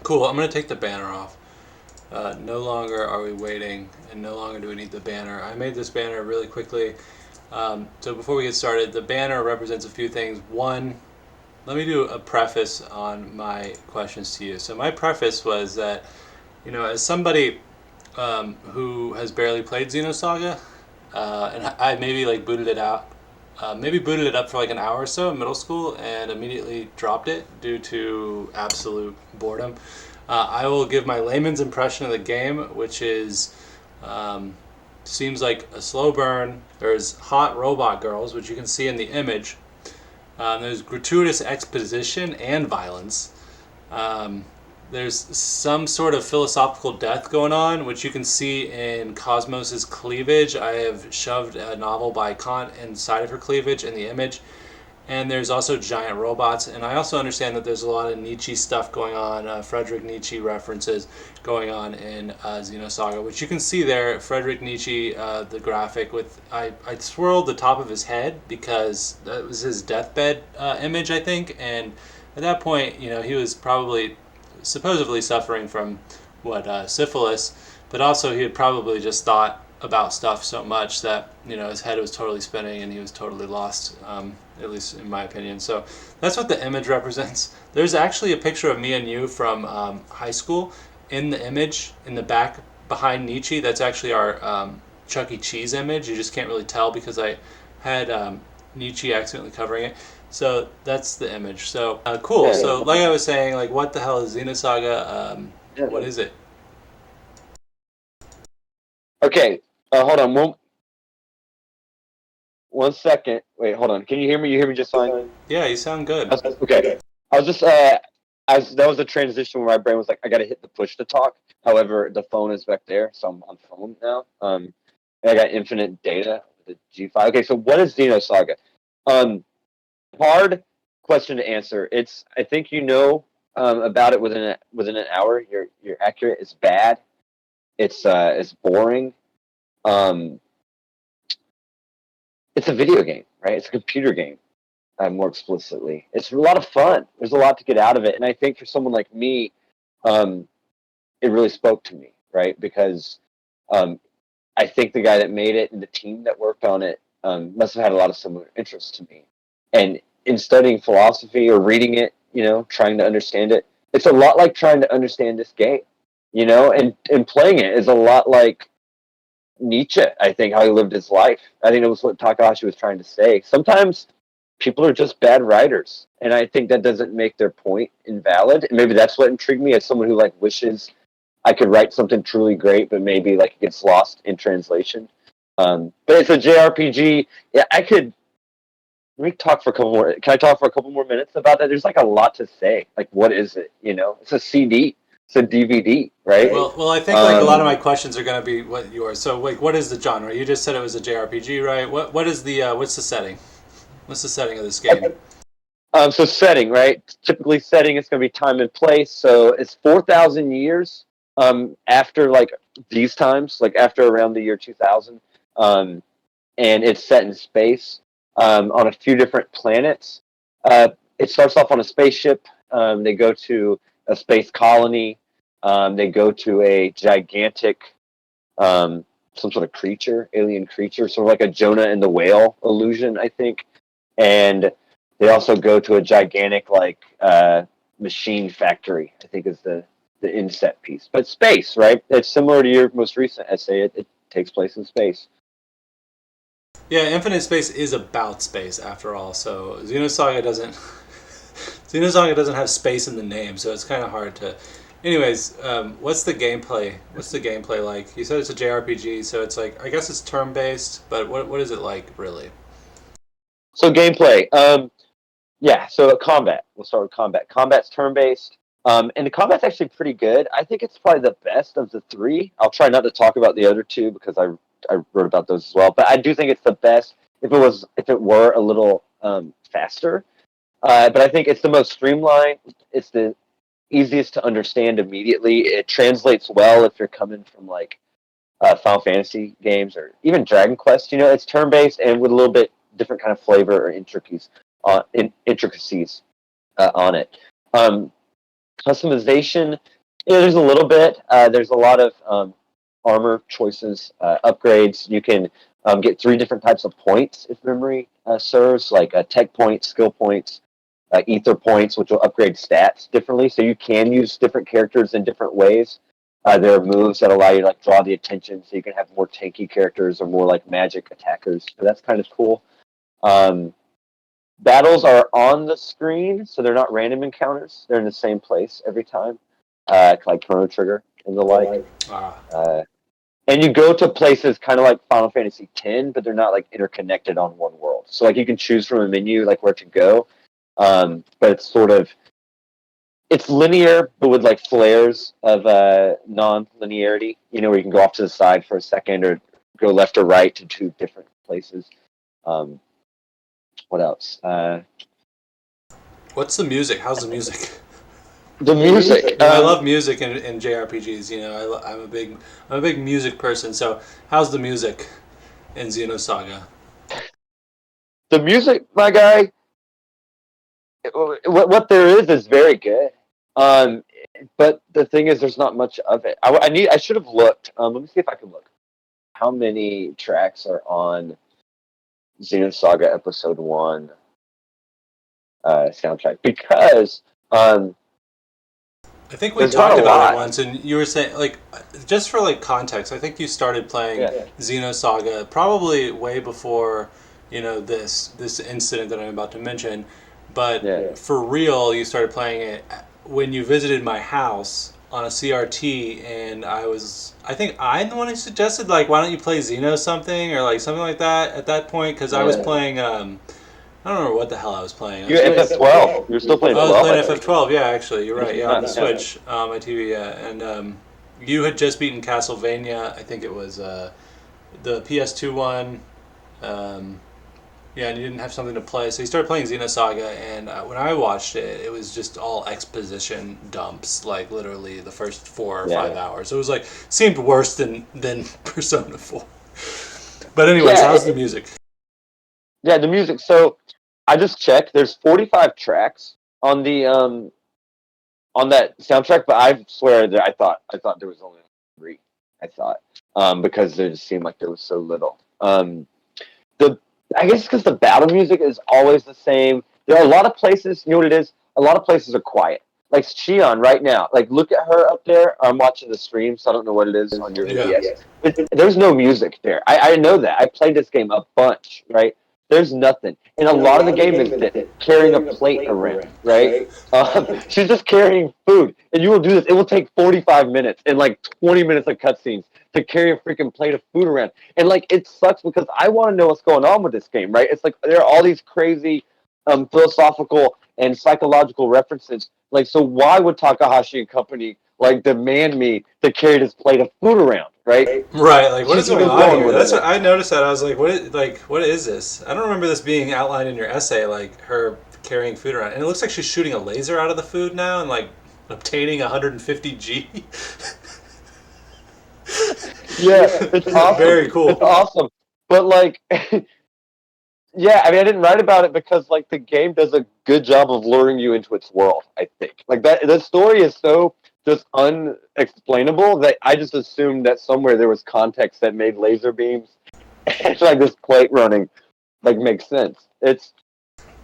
Cool. I'm going to take the banner off. No longer are we waiting, and no longer do we need the banner. I made this banner really quickly. So before we get started, the banner represents a few things. One, let me do a preface on my questions to you. So my preface was that, as somebody who has barely played Xenosaga, and I maybe booted it out, maybe booted it up for an hour or so in middle school and immediately dropped it due to absolute boredom. I will give my layman's impression of the game, which is seems like a slow burn. There's hot robot girls, which you can see in the image. There's gratuitous exposition and violence. There's some sort of philosophical death going on, which you can see in Cosmos's cleavage. I have shoved a novel by Kant inside of her cleavage in the image. And there's also giant robots. And I also understand that there's a lot of Nietzsche stuff going on, Friedrich Nietzsche references going on in Xenosaga, which you can see there. Friedrich Nietzsche, the graphic with, I swirled the top of his head because that was his deathbed image, I think. And at that point, he was probably supposedly suffering from syphilis, but also he had probably just thought about stuff so much that his head was totally spinning and he was totally lost, at least in my opinion. So that's what the image represents. There's actually a picture of me and you from high school in the image in the back behind Nietzsche. That's actually our Chuck E. Cheese image. You just can't really tell because I had Nietzsche accidentally covering it. So that's the image. So cool. So like I was saying, what the hell is Xenosaga? What is it? Okay, hold on one second. Wait, hold on. Can you hear me? You hear me just fine? Yeah, you sound good. Okay. I was just that was a transition where my brain was like, I got to hit the push to talk. However, the phone is back there, so I'm on phone now. And I got infinite data with the G5. Okay, so what is Xenosaga? Hard question to answer. I think about it within an hour. You're accurate. It's bad. It's boring. It's a video game, right? It's a computer game, more explicitly. It's a lot of fun. There's a lot to get out of it. And I think for someone like me, it really spoke to me, right? Because I think the guy that made it and the team that worked on it must have had a lot of similar interests to me. And in studying philosophy or reading it, trying to understand it, it's a lot like trying to understand this game, and playing it is a lot like Nietzsche, I think, how he lived his life. I think it was what Takahashi was trying to say. Sometimes people are just bad writers, and I think that doesn't make their point invalid. And maybe that's what intrigued me as someone who wishes I could write something truly great, but maybe it gets lost in translation. But it's a JRPG. Yeah, let me talk for a couple more. Can I talk for a couple more minutes about that? There's a lot to say. What is it? It's a CD. It's a DVD, right? Well, I think a lot of my questions are going to be what yours. So, what is the genre? You just said it was a JRPG, right? What is the what's the setting? What's the setting of this game? So setting, right? Typically, setting is going to be time and place. So it's 4,000 years after these times, after around the year 2000, and it's set in space on a few different planets. It starts off on a spaceship. They go to a space colony. They go to a gigantic, some sort of creature, alien creature, sort of like a Jonah and the whale illusion, I think. And they also go to a gigantic, machine factory, I think is the inset piece. But space, right? It's similar to your most recent essay. It takes place in space. Yeah, Infinite Space is about space after all. So Xenosaga doesn't have space in the name, so it's kind of hard to. Anyways, what's the gameplay? What's the gameplay like? You said it's a JRPG, so it's I guess it's turn based, but what is it like really? So gameplay, so combat. We'll start with combat. Combat's turn based, and the combat's actually pretty good. I think it's probably the best of the three. I'll try not to talk about the other two because I wrote about those as well. But I do think it's the best. If it were a little faster, but I think it's the most streamlined. It's the easiest to understand immediately. It translates well if you're coming from Final Fantasy games or even Dragon Quest. It's turn based and with a little bit different kind of flavor or intricacies on it. Customization Yeah, there's a little bit. There's a lot of armor choices, upgrades. You can get 3 different types of points, if memory serves, like tech points, skill points, ether points, which will upgrade stats differently. So you can use different characters in different ways. There are moves that allow you to like draw the attention, so you can have more tanky characters or more like magic attackers. So that's kind of cool. Battles are on the screen, so they're not random encounters. They're in the same place every time, like Chrono Trigger and the like. And you go to places kind of like Final Fantasy X, but they're not like interconnected on one world. So like you can choose from a menu like where to go, but it's sort of it's linear, but with like flares of non-linearity. You know, where you can go off to the side for a second or go left or right to 2 different places. What else? What's the music? How's the music? The music. I love music in JRPGs. You know, I'm a big music person. So, how's the music in Xenosaga? The music, my guy. What there is very good. But the thing is, there's not much of it. I should have looked. Let me see if I can look. How many tracks are on Xenosaga Episode 1 soundtrack? Because I think we talked about it once, and you were saying, like, just for like context, I think you started playing Xenosaga probably way before, you know, this incident that I'm about to mention. But for real, you started playing it when you visited my house on a CRT, and I think I'm the one who suggested, like, why don't you play Xeno something or like something like that at that point, because I was playing. I don't remember what the hell I was playing. You're FF12. You're still playing 12. I was playing FF12, yeah, actually. You're right, yeah, on the Switch, my TV, yeah. And you had just beaten Castlevania. I think it was the PS2 one. Yeah, and you didn't have something to play. So you started playing Xenosaga, and when I watched it, it was just all exposition dumps, like literally the first 4 or 5 hours. It was like, seemed worse than Persona 4. But anyways, how's the music? Yeah, the music. So I just checked. There's 45 tracks on the on that soundtrack, but I swear that I thought there was only 3. I thought because it just seemed like there was so little. I guess because the battle music is always the same. There are a lot of places. You know what it is? A lot of places are quiet. Like Shion right now. Like look at her up there. I'm watching the stream, so I don't know what it is on your VS. There's no music there. I know that. I played this game a bunch, right? There's nothing. And a lot of the game is carrying a plate around, right? She's just carrying food. And you will do this. It will take 45 minutes and like 20 minutes of cutscenes to carry a freaking plate of food around. And like it sucks because I want to know what's going on with this game, right? It's like there are all these crazy philosophical and psychological references. Like, so why would Takahashi and company like demand me to carry this plate of food around, right? Right, like what is going on here? That's what I noticed. That I was like, what is this? I don't remember this being outlined in your essay, like her carrying food around. And it looks like she's shooting a laser out of the food now and like obtaining 150 G. Yeah, it's awesome. Very cool. It's awesome. But like yeah, I mean I didn't write about it because like the game does a good job of luring you into its world, I think. Like that the story is so just unexplainable that I just assumed that somewhere there was context that made laser beams and like this plate running like makes sense.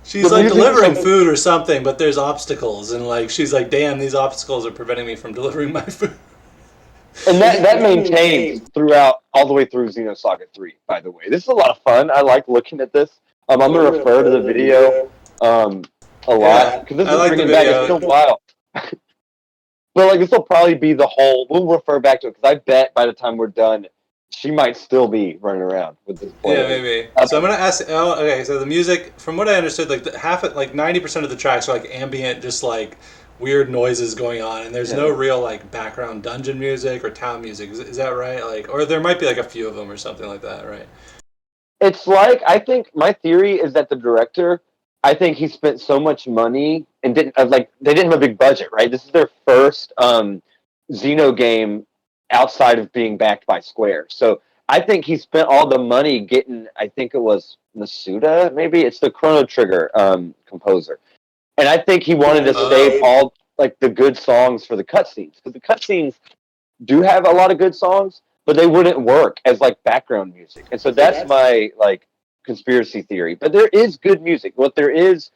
She's like delivering food or something, but there's obstacles, and like she's like, damn, these obstacles are preventing me from delivering my food. And that maintains throughout all the way through Xenosaga 3, by the way. This is a lot of fun. I like looking at this. I'm going to refer to the video a lot because this is bringing back. It's still wild. But like this will probably be the whole. We'll refer back to it because I bet by the time we're done, she might still be running around with this play. Yeah, maybe. So I'm gonna ask. Oh, okay. So the music, from what I understood, like 90% of the tracks are like ambient, just like weird noises going on, and there's no real like background dungeon music or town music. Is that right? Like, or there might be like a few of them or something like that, right? It's like I think my theory is that the director. I think he spent so much money and didn't they didn't have a big budget, right? This is their first Xeno game outside of being backed by Square. So I think he spent all the money getting. I think it was Masuda, maybe it's the Chrono Trigger composer, and I think he wanted to save all. like the good songs for the cutscenes, because the cutscenes do have a lot of good songs, but they wouldn't work as like background music. And so that's my like conspiracy theory. But there is good music. What there is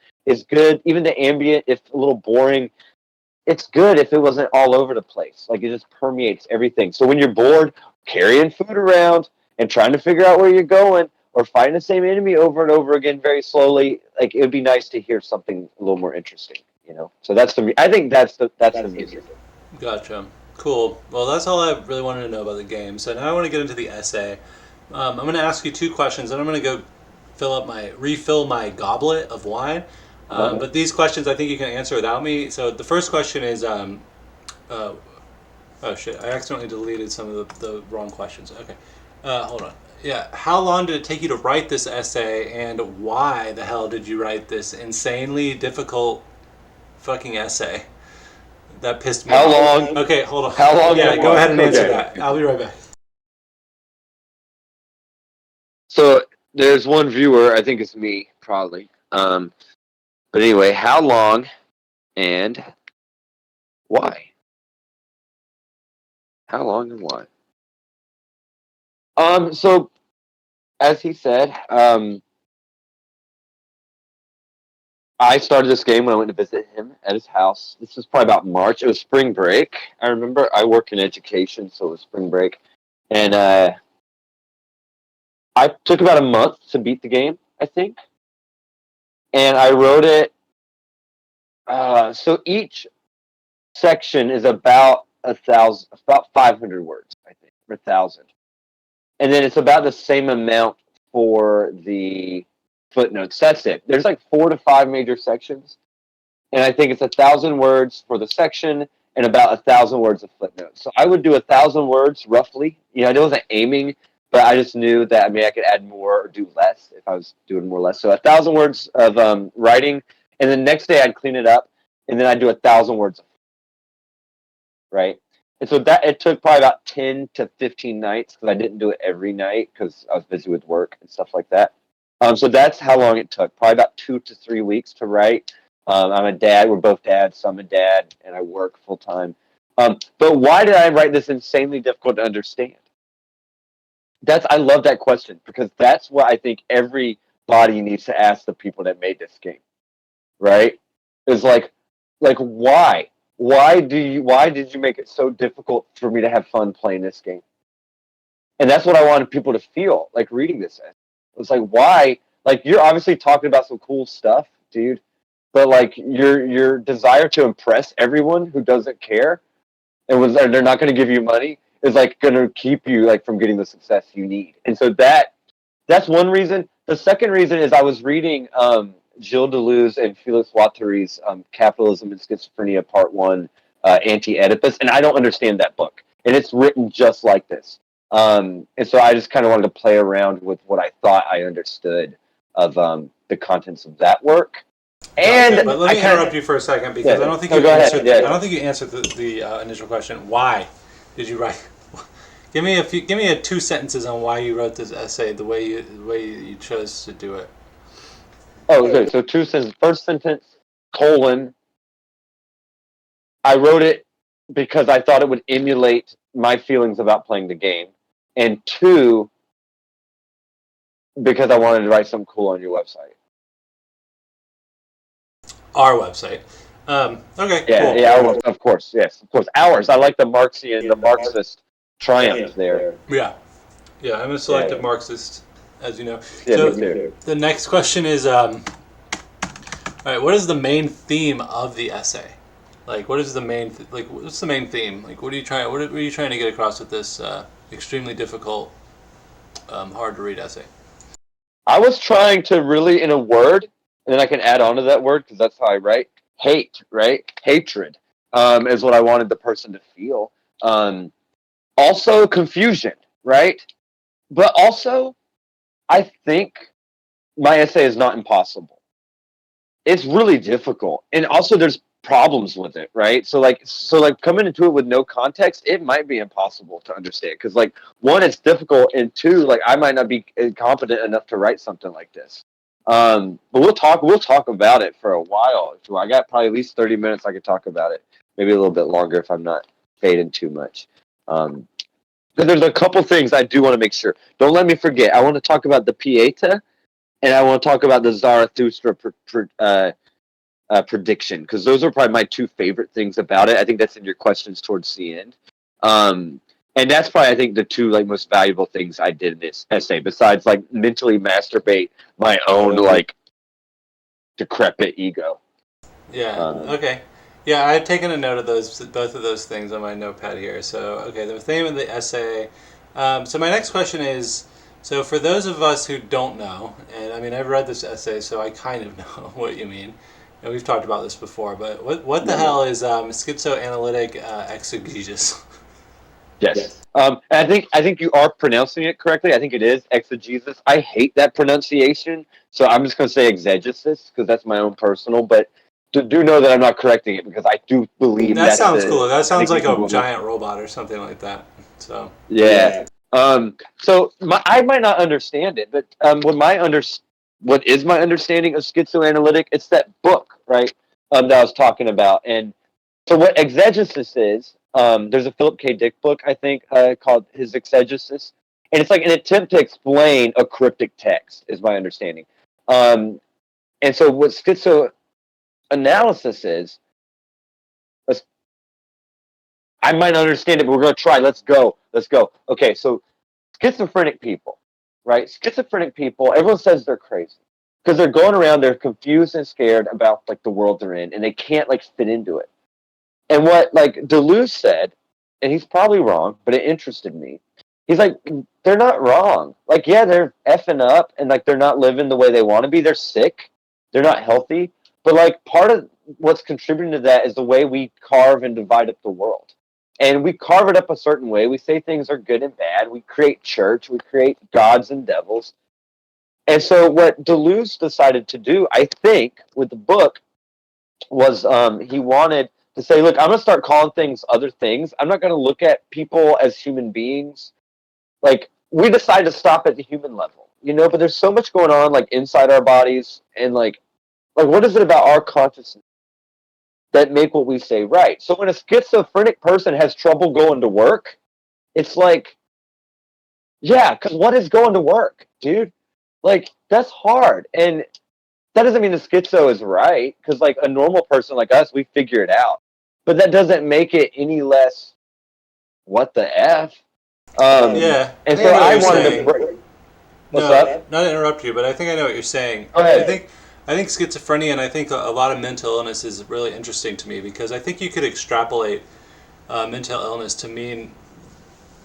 good. Even the ambient, if a little boring, it's good if it wasn't all over the place. Like it just permeates everything. So when you're bored, carrying food around and trying to figure out where you're going, or fighting the same enemy over and over again very slowly, like it would be nice to hear something a little more interesting. So that's I think that's the music. Gotcha. Cool. Well, that's all I really wanted to know about the game. So now I want to get into the essay. I'm going to ask you two questions, and I'm going to go refill my goblet of wine. But these questions I think you can answer without me. So the first question is, oh shit, I accidentally deleted some of the wrong questions. Okay, hold on. Yeah, how long did it take you to write this essay, and why the hell did you write this insanely difficult fucking essay? That pissed me off. How long? Okay, hold on. How long? Yeah, go ahead and answer Okay. that. I'll be right back. So there's one viewer, I think it's me, probably. But anyway, how long and why? How long and why? So as he said, I started this game when I went to visit him at his house. This was probably about March. It was spring break. I remember I work in education, so it was spring break. And I took about a month to beat the game, I think. And I wrote it. So each section is about 500 words, I think, or 1,000. And then it's about the same amount for the footnotes. That's it. There's like 4 to 5 major sections, and I think it's 1,000 words for the section and about 1,000 words of footnotes. So I would do 1,000 words roughly. I wasn't aiming, but I just knew that I could add more or do less if I was doing more or less. So 1,000 words of writing, and the next day I'd clean it up, and then I'd do 1,000 words. Right. And so that it took probably about 10 to 15 nights, because I didn't do it every night because I was busy with work and stuff like that. So that's how long it took. Probably about 2 to 3 weeks to write. I'm a dad. We're both dads. So I'm a dad, and I work full time. But why did I write this insanely difficult to understand? I love that question, because that's what I think everybody needs to ask the people that made this game. Right? Is like why? Why did you make it so difficult for me to have fun playing this game? And that's what I wanted people to feel like reading this. It was like, why? Like, you're obviously talking about some cool stuff, dude, but like your desire to impress everyone who doesn't care and they're not going to give you money is like going to keep you like from getting the success you need. And so that's one reason. The second reason is I was reading Gilles Deleuze and Felix Guattari's Capitalism and Schizophrenia Part 1, Anti-Oedipus, and I don't understand that book. And it's written just like this. And so I just kind of wanted to play around with what I thought I understood of the contents of that work. And okay, but let me interrupt you for a second, because I don't think you answered. I don't think you answered the initial question. Why did you write? Give me a 2 sentences on why you wrote this essay the way you chose to do it. Oh, okay. So 2 sentences. First sentence, colon. I wrote it because I thought it would emulate my feelings about playing the game. And 2, because I wanted to write something cool on your website. Our website. Okay. Yeah, cool. yeah, of course, yes, of course. Ours. I like the Marxist triumph there. Yeah. I'm a selective Marxist, as you know. Yeah, so me too. The next question is, all right, what is the main theme of the essay? Like, what is the main what's the main theme? Like, what are you trying to get across with this extremely difficult, hard to read essay? I was trying to really, in a word, and then I can add on to that word because that's how I write. Hate, right? Hatred is what I wanted the person to feel. Also, confusion, right? But also, I think my essay is not impossible. It's really difficult, and also there's problems with it, right? So coming into it with no context, it might be impossible to understand, because one, it's difficult, and 2, I might not be competent enough to write something like this. But we'll talk about it for a while. So I got probably at least 30 minutes I could talk about it. Maybe a little bit longer if I'm not fading too much. But there's a couple things I do want to make sure. Don't let me forget. I want to talk about the Pieta, and I want to talk about the Zarathustra prediction, because those are probably my two favorite things about it. I think that's in your questions towards the end. And that's probably, I think, the two like most valuable things I did in this essay, besides like mentally masturbate my own like decrepit ego. Yeah. Okay. Yeah, I've taken a note of both of those things on my notepad here. So, okay, the theme of the essay. So my next question is, so for those of us who don't know, and I mean I've read this essay, so I kind of know what you mean, and we've talked about this before. But what the hell is schizoanalytic exegesis? Yes. And I think you are pronouncing it correctly. I think it is exegesis. I hate that pronunciation, so I'm just going to say exegesis because that's my own personal. But do know that I'm not correcting it, because I do believe That that's sounds the. cool. That I sounds think like it's a the giant robot or something like that. So yeah. So I might not understand it, but what is my understanding of schizoanalytic? It's that book, right? That I was talking about. And so what exegesis is, there's a Philip K. Dick book, I think, called his Exegesis, and it's like an attempt to explain a cryptic text, is my understanding. And so what schizoanalysis is, I might not understand it, but we're going to try. Let's go. Let's go. Okay, so schizophrenic people, right? Schizophrenic people, everyone says they're crazy because they're going around, they're confused and scared about like the world they're in, and they can't like fit into it. And what like Deleuze said, and he's probably wrong, but it interested me. He's like, they're not wrong. Like, yeah, they're effing up, and like they're not living the way they want to be. They're sick. They're not healthy. But like part of what's contributing to that is the way we carve and divide up the world. And we carve it up a certain way. We say things are good and bad. We create church. We create gods and devils. And so what Deleuze decided to do, I think, with the book was he wanted to say, look, I'm going to start calling things other things. I'm not going to look at people as human beings. Like, we decide to stop at the human level, you know, but there's so much going on like inside our bodies, and like what is it about our consciousness that make what we say right? So when a schizophrenic person has trouble going to work, it's like, yeah, because what is going to work, dude? Like, that's hard. And that doesn't mean the schizo is right, because like a normal person like us, we figure it out. But that doesn't make it any less what the F. yeah, I And think I so know what I you're wanted saying. to. What's No, up? not to interrupt you, but I think I know what you're saying. Go ahead. I think schizophrenia and I think a lot of mental illness is really interesting to me because I think you could extrapolate mental illness to mean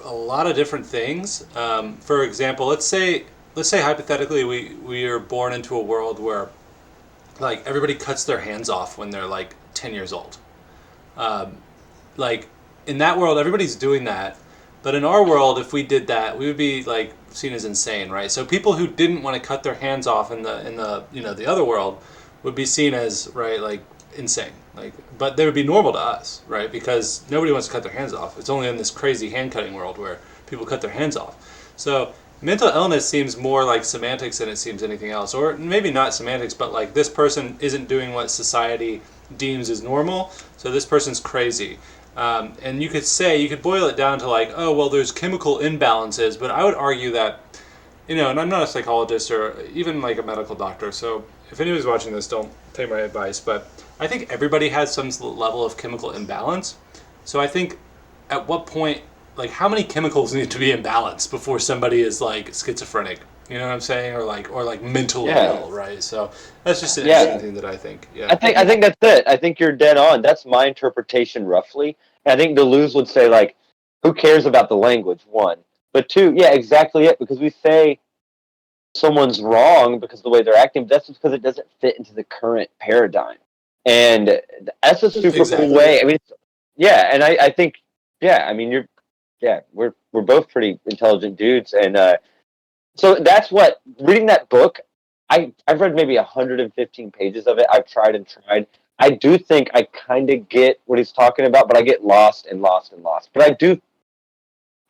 a lot of different things. For example, let's say hypothetically we are born into a world where like everybody cuts their hands off when they're like 10 years old. Like in that world, everybody's doing that. But in our world, if we did that, we would be like seen as insane, right? So people who didn't want to cut their hands off in the the other world would be seen as right like insane. Like, but they would be normal to us, right? Because nobody wants to cut their hands off. It's only in this crazy hand cutting world where people cut their hands off. So mental illness seems more like semantics than it seems anything else, or maybe not semantics, but like this person isn't doing what society deems as normal, so this person's crazy. And you could boil it down to like, oh, well, there's chemical imbalances, but I would argue that, and I'm not a psychologist or even like a medical doctor, so if anybody's watching this, don't take my advice, but I think everybody has some level of chemical imbalance. So I think at what point, like, how many chemicals need to be in balance before somebody is like schizophrenic? You know what I'm saying, or like mentally ill, right? So that's just an interesting thing that I think. Yeah. I think that's it. I think you're dead on. That's my interpretation roughly. And I think Deleuze would say like, who cares about the language? One, but two, yeah, exactly it. Because we say someone's wrong because of the way they're acting, but that's just because it doesn't fit into the current paradigm. And that's a super cool way. I mean, yeah, and I think, yeah, I mean, we're both pretty intelligent dudes, and so that's what reading that book. I've read maybe 115 pages of it. I've tried and tried. I do think I kind of get what he's talking about, but I get lost and lost and lost. But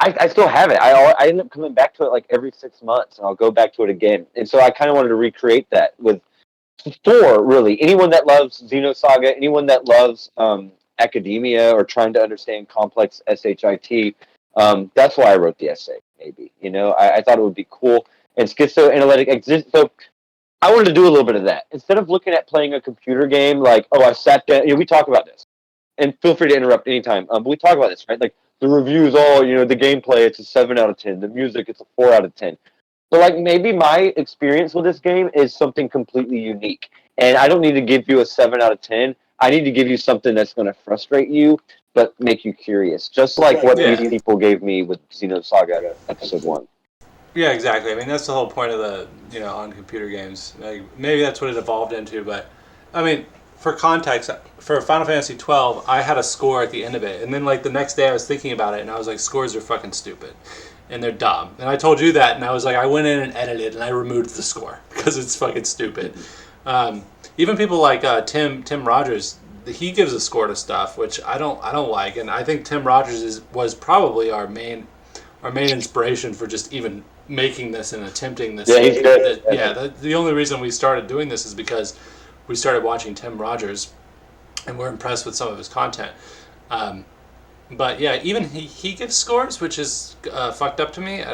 I still have it. I end up coming back to it like every 6 months, and I'll go back to it again. And so I kind of wanted to recreate that with four, really. Anyone that loves Xenosaga, anyone that loves academia or trying to understand complex SHIT, that's why I wrote the essay, maybe. I thought it would be cool. And schizoanalytic exists. So I wanted to do a little bit of that. Instead of looking at playing a computer game like, oh, I sat down, we talk about this. And feel free to interrupt anytime. But we talk about this, right? Like the reviews, the gameplay, it's a 7 out of 10. The music, it's a 4 out of 10. But like maybe my experience with this game is something completely unique. And I don't need to give you a 7 out of 10. I need to give you something that's going to frustrate you, but make you curious. Just like what these people gave me with Xenosaga Episode 1. Yeah, exactly. I mean, that's the whole point of the, on computer games. Like, maybe that's what it evolved into, but, I mean, for context, for Final Fantasy 12, I had a score at the end of it, and then, like, the next day I was thinking about it, and I was like, scores are fucking stupid, and they're dumb. And I told you that, and I was like, I went in and edited, and I removed the score, because it's fucking stupid. Even people like Tim Rogers, he gives a score to stuff, which I don't like, and I think Tim Rogers was probably our main inspiration for just even making this and attempting this. Yeah, he's good. The only reason we started doing this is because we started watching Tim Rogers, and we're impressed with some of his content. But yeah, even he gives scores, which is fucked up to me.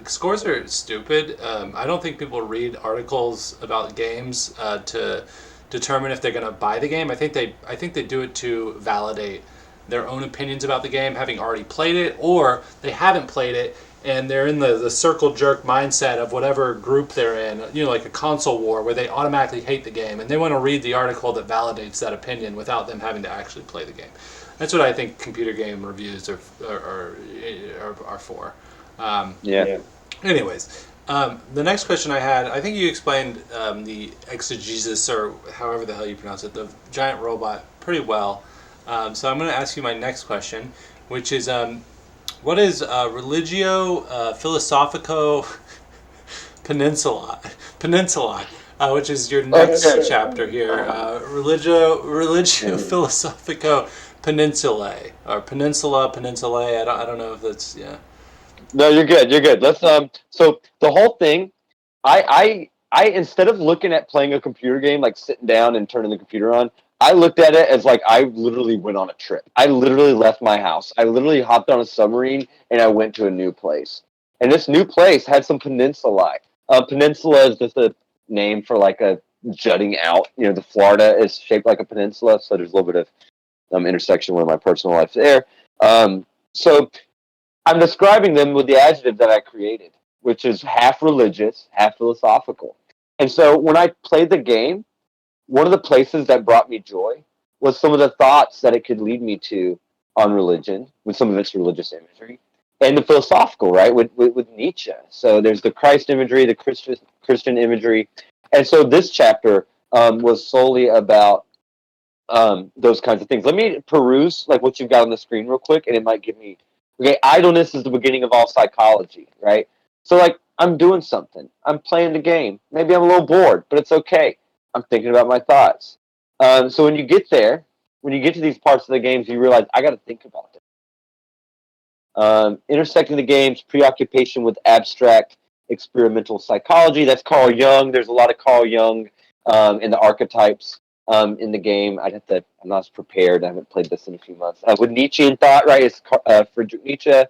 Scores are stupid. I don't think people read articles about games to determine if they're going to buy the game. I think they do it to validate their own opinions about the game, having already played it, or they haven't played it and they're in the circle jerk mindset of whatever group they're in, like a console war where they automatically hate the game, and they want to read the article that validates that opinion without them having to actually play the game. That's what I think computer game reviews are for. Anyways, the next question I had, I think you explained the exegesis, or however the hell you pronounce it, the giant robot, pretty well. So I'm going to ask you my next question, which is, what is Religio Philosophico Peninsula, which is your next chapter here. Religio Philosophico Peninsulae, or Peninsulae. I don't know if that's No, you're good. Let's So the whole thing, I instead of looking at playing a computer game, like sitting down and turning the computer on, I looked at it as like I literally went on a trip. I literally left my house. I literally hopped on a submarine and I went to a new place. And this new place had some peninsulae. Peninsula is just a name for like a jutting out. The Florida is shaped like a peninsula, so there's a little bit of intersection with my personal life there. So I'm describing them with the adjective that I created, which is half religious, half philosophical. And so when I played the game, one of the places that brought me joy was some of the thoughts that it could lead me to on religion, with some of its religious imagery, and the philosophical, right, with Nietzsche. So there's the Christ imagery, the Christian imagery. And so this chapter was solely about those kinds of things. Let me peruse like what you've got on the screen real quick, and it might give me, okay, idleness is the beginning of all psychology, right? So like I'm doing something. I'm playing the game. Maybe I'm a little bored, but it's okay. I'm thinking about my thoughts. So when you get there, when you get to these parts of the games, you realize I got to think about this. Intersecting the games, preoccupation with abstract experimental psychology. That's Carl Jung. There's a lot of Carl Jung in the archetypes in the game. I'm not as prepared. I haven't played this in a few months. With Nietzschean thought, right? It's Friedrich Nietzsche. And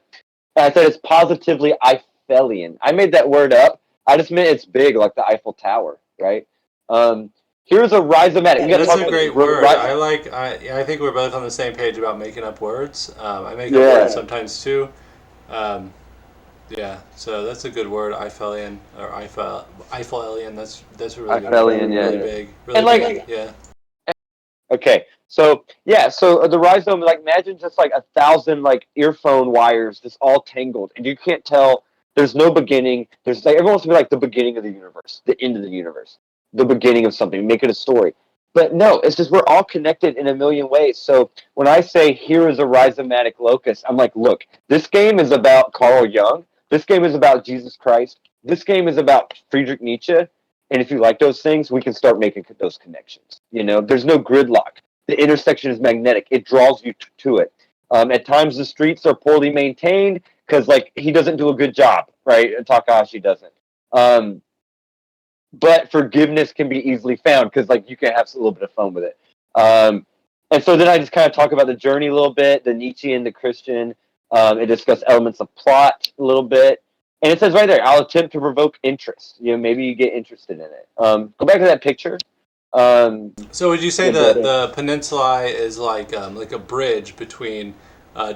I said it's positively Eiffelian. I made that word up. I just meant it's big, like the Eiffel Tower, right? Here's a rhizomatic. That's a great word. I think we're both on the same page about making up words. I make up words sometimes too. So that's a good word, Eiffelian or Eiffelian. That's a really good word. Really big. Really big. Yeah. Okay. So the rhizome, like imagine just like 1,000 like earphone wires, just all tangled, and you can't tell. There's no beginning. There's like everyone wants to be like the beginning of the universe, the end of the universe, the beginning of something, make it a story. But no, it's just we're all connected in a million ways. So when I say here is a rhizomatic locus, I'm like, look, this game is about Carl Jung. This game is about Jesus Christ. This game is about Friedrich Nietzsche. And if you like those things, we can start making those connections. There's no gridlock. The intersection is magnetic. It draws you to it. At times, the streets are poorly maintained. because like he doesn't do a good job, right? Takahashi doesn't. But forgiveness can be easily found because like you can have a little bit of fun with it. And so then I just kind of talk about the journey a little bit, the Nietzschean, the Christian. It discuss elements of plot a little bit. And it says right there, I'll attempt to provoke interest. Maybe you get interested in it. Go back to that picture. So would you say the peninsula is like a bridge between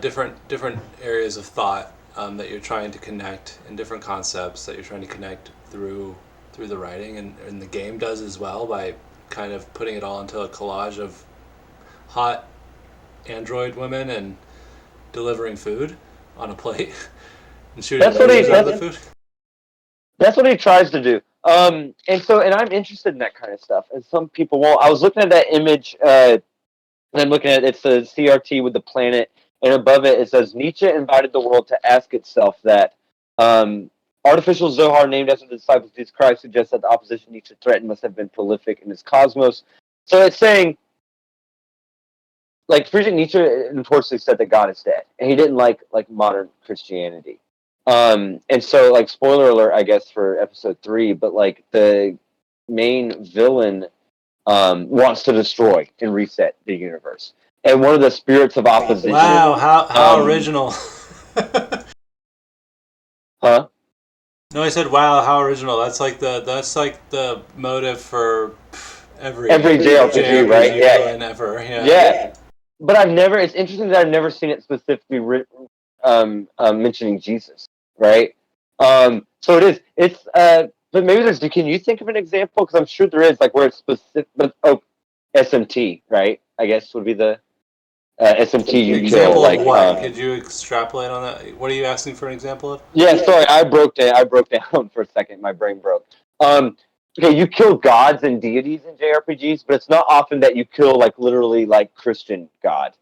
different areas of thought that you're trying to connect, and different concepts that you're trying to connect through the writing, and the game does as well by kind of putting it all into a collage of hot android women and delivering food on a plate and shooting lasers out of the food? That's what he tries to do. And I'm interested in that kind of stuff. And some people won't. I was looking at that image, and I'm looking at it's a CRT with the planet, and above it says Nietzsche invited the world to ask itself that artificial Zohar named after the disciples of Jesus Christ suggests that the opposition Nietzsche threatened must have been prolific in his cosmos. So it's saying, like, Friedrich Nietzsche notoriously said that God is dead, and he didn't like modern Christianity. And so, like, spoiler alert, I guess, for episode 3, but like the main villain wants to destroy and reset the universe, and one of the spirits of opposition. Wow, how original! Huh? No, I said, wow, how original. That's like the motive for every JRPG, right? Yeah, ever. Yeah. But it's interesting that I've never seen it specifically mentioning Jesus, right? So it is. It's but maybe can you think of an example? Because I'm sure there is, like, where it's specific. But SMT, right? I guess would be the SMT you example kill. Like, of what? Could you extrapolate on that? What are you asking for an example of? Yeah, sorry, I broke down for a second. My brain broke. Okay, you kill gods and deities in JRPGs, but it's not often that you kill like literally like Christian god,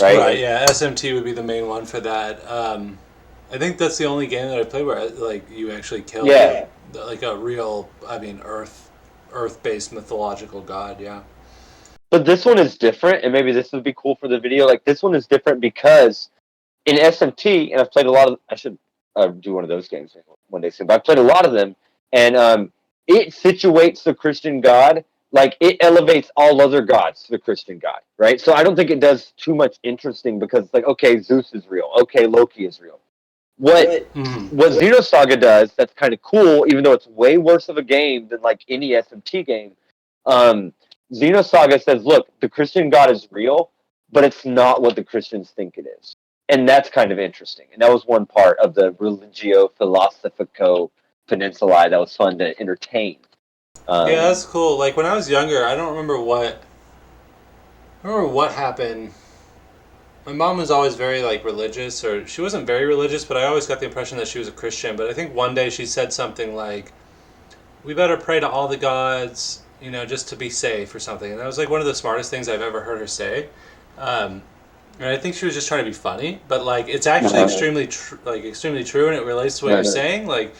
right? Right. Yeah, SMT would be the main one for that. I think that's the only game that I played where like you actually kill like a real, Earth-based mythological god. Yeah. But this one is different, and maybe this would be cool for the video. Like, this one is different because in SMT, and I've played a lot of. I should do one of those games one day soon. But I've played a lot of them, and it situates the Christian god, like it elevates all other gods to the Christian god, right? So I don't think it does too much interesting because it's like, okay, Zeus is real, okay, Loki is real. What Xenosaga does that's kind of cool, even though it's way worse of a game than like any SMT game. Xenosaga says, look, the Christian God is real, but it's not what the Christians think it is. And that's kind of interesting. And that was one part of the Religio Philosophico Peninsula that was fun to entertain. Yeah, that's cool. Like, when I was younger, I don't remember what happened. My mom was always very, like, religious, or she wasn't very religious, but I always got the impression that she was a Christian. But I think one day she said something like, we better pray to all the gods, just to be safe or something. And that was like one of the smartest things I've ever heard her say. And I think she was just trying to be funny, but like it's actually extremely true, and it relates to what you're saying. Like,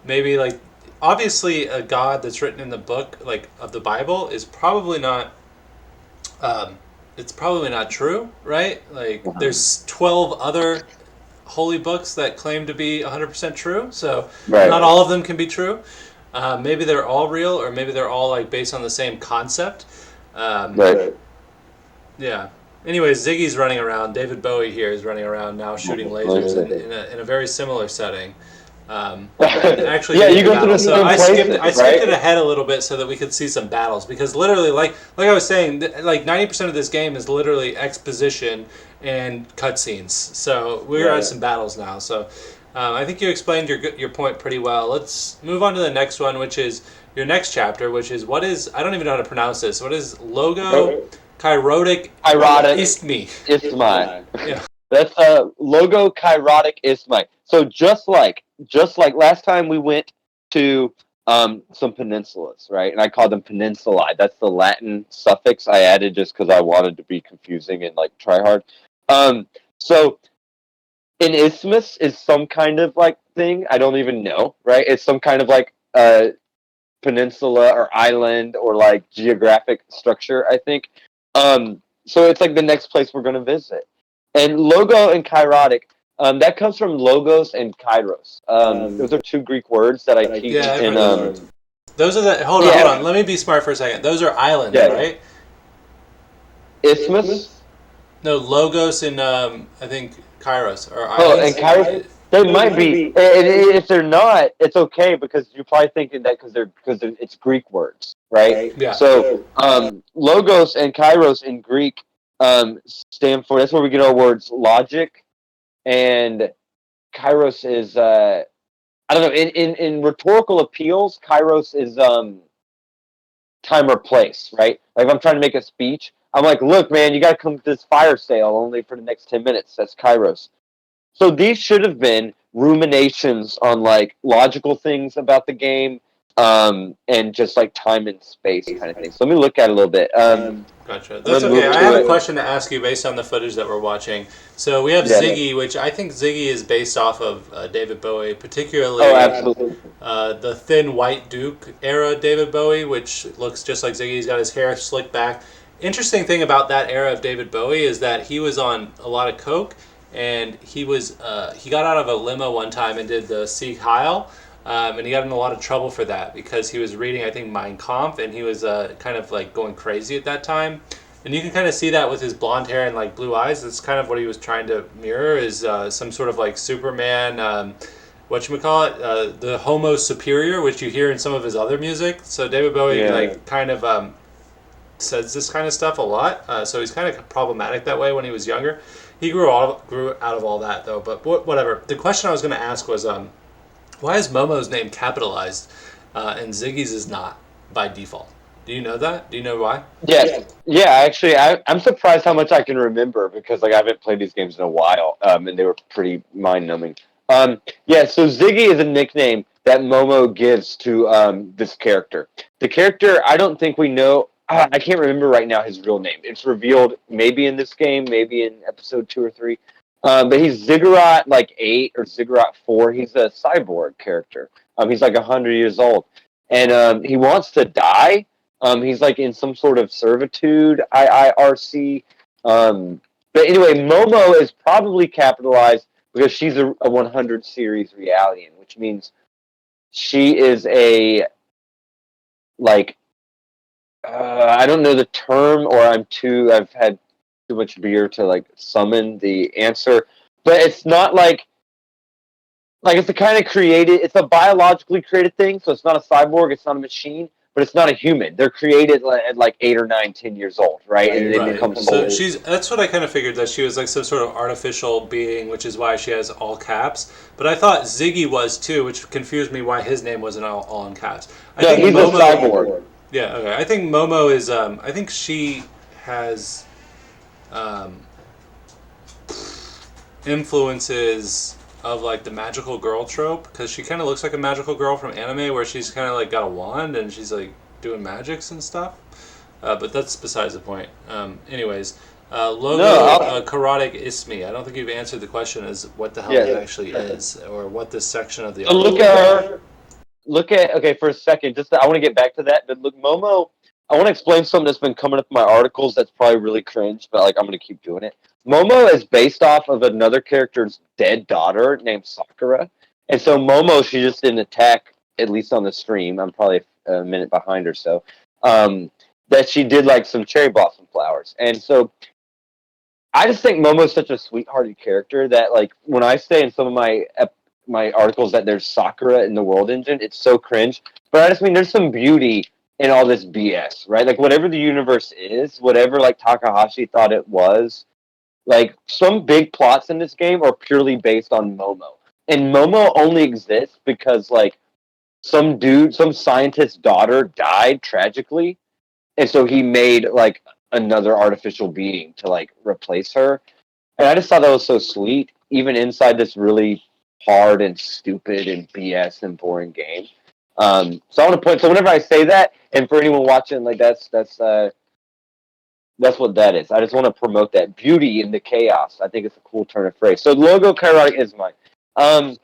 maybe, like, obviously a God that's written in the book, like, of the Bible is probably not it's probably not true, right? Like, there's 12 other holy books that claim to be 100% true, so not all of them can be true. Maybe they're all real, or maybe they're all like based on the same concept. Yeah. Anyways, Ziggy's running around. David Bowie here is running around now, shooting lasers in a very similar setting. Actually, you go through the same places, I skipped it ahead a little bit so that we could see some battles, because literally, like I was saying, like 90% of this game is literally exposition and cutscenes. So we're at some battles now. So I think you explained your point pretty well. Let's move on to the next one, which is your next chapter, which is I don't even know how to pronounce this. What is logo kairotic isthmi? Yeah. That's logo kairotic isthmi. So just like last time we went to some peninsulas, right? And I called them peninsulae. That's the Latin suffix I added just because I wanted to be confusing and like try hard. So an isthmus is some kind of like thing. I don't even know, right? It's some kind of like peninsula or island or like geographic structure, I think. So it's like the next place we're going to visit. And logo and kairotic, That comes from logos and kairos. Those are two Greek words that I teach Yeah, I've in. heard those words. Those are the hold on. Let me be smart for a second. Those are islands, right? Isthmus. No, Logos and I think Kairos are Oh, and islands. kairos. They might be. If they're not, it's okay because you're probably thinking that because it's Greek words, right? Yeah. So logos and kairos in Greek stand for. That's where we get our words logic, and kairos is. I don't know. In rhetorical appeals, kairos is time or place, right? Like if I'm trying to make a speech, I'm like, look, man, you got to come to this fire sale only for the next 10 minutes. That's kairos. So these should have been ruminations on like logical things about the game, and just like time and space kind of thing. So let me look at it a little bit. Gotcha. I'm That's gonna move okay. I have to a it. question to ask you based on the footage that we're watching. So we have Yeah. Ziggy, which I think Ziggy is based off of David Bowie, Oh, particularly absolutely. the thin white Duke era David Bowie, which looks just like Ziggy. He's got his hair slicked back. Interesting thing about that era of David Bowie is that he was on a lot of coke, and he got out of a limo one time and did the Sieg Heil. And he got in a lot of trouble for that because he was reading, I think, Mein Kampf, and he was kind of like going crazy at that time. And you can kind of see that with his blonde hair and like blue eyes. That's kind of what he was trying to mirror is some sort of like Superman, whatchamacallit, the Homo Superior, which you hear in some of his other music. So David Bowie like kind of says this kind of stuff a lot. So he's kind of problematic that way when he was younger. He grew out of all that though. But whatever. The question I was going to ask was, why is Momo's name capitalized and Ziggy's is not by default? Do you know that? Do you know why? Yeah. Actually, I'm surprised how much I can remember because like I haven't played these games in a while, and they were pretty mind numbing. Yeah. So Ziggy is a nickname that Momo gives to this character. The character, I don't think we know. I can't remember right now his real name. It's revealed maybe in this game, maybe in episode 2 or 3. But he's Ziggurat like 8 or Ziggurat 4. He's a cyborg character. He's like 100 years old, and he wants to die. He's like in some sort of servitude, IIRC. But anyway, Momo is probably capitalized because she's a 100 series Realian, which means she is a like I don't know the term, or I've had too much beer to like summon the answer, but it's not like it's a kind of created. It's a biologically created thing, so it's not a cyborg. It's not a machine, but it's not a human. They're created at like 8 or 9, 10 years old, right? And they become So souls. that's what I kind of figured, that she was like some sort of artificial being, which is why she has all caps. But I thought Ziggy was too, which confused me why his name wasn't all in caps. I No, think he's a cyborg. Yeah, okay. I think Momo is. I think she has um, influences of like the magical girl trope because she kind of looks like a magical girl from anime, where she's kind of like got a wand and she's like doing magics and stuff. But that's besides the point. Anyways, logo No, karate ismi. I don't think you've answered the question as what the hell yeah. it actually is, or what this section of the So article look at her. Look at okay for a second. I want to get back to that, but look, Momo. I want to explain something that's been coming up in my articles. That's probably really cringe, but like I'm going to keep doing it. Momo is based off of another character's dead daughter named Sakura, and so Momo, she just didn't attack, at least on the stream. I'm probably a minute behind or so. That she did like some cherry blossom flowers, and so I just think Momo's such a sweethearted character that like when I say in some of my articles that there's Sakura in the World Engine, it's so cringe. But I just mean there's some beauty in all this BS, right? Like whatever the universe is, whatever like Takahashi thought it was, like some big plots in this game are purely based on Momo. And Momo only exists because like some scientist's daughter died tragically, and so he made like another artificial being to like replace her. And I just thought that was so sweet, even inside this really hard and stupid and BS and boring game. So I want to point. So whenever I say that, and for anyone watching, like that's what that is. I just want to promote that beauty in the chaos. I think it's a cool turn of phrase. So logo kairotic is mine. Um,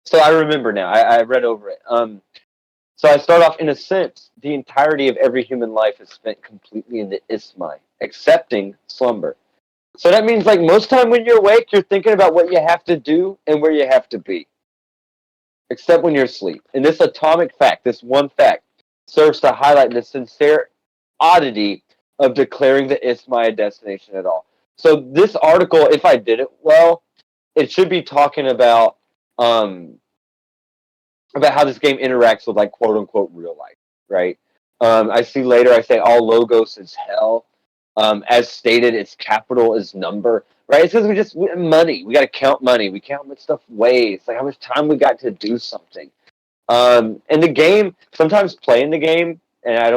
so I remember now. I read over it. So I start off in a sense. The entirety of every human life is spent completely in the ismai, accepting slumber. So that means like most time when you're awake, you're thinking about what you have to do and where you have to be, except when you're asleep. And this atomic fact, this one fact, serves to highlight the sincere oddity of declaring that it's my destination at all. So this article, if I did it well, it should be talking about how this game interacts with like quote unquote real life, right? I see later. I say all logos is hell. As stated, its capital is number, right? It's because money. We got to count money. We count how much stuff weighs, like how much time we got to do something. And the game, sometimes playing the game, and I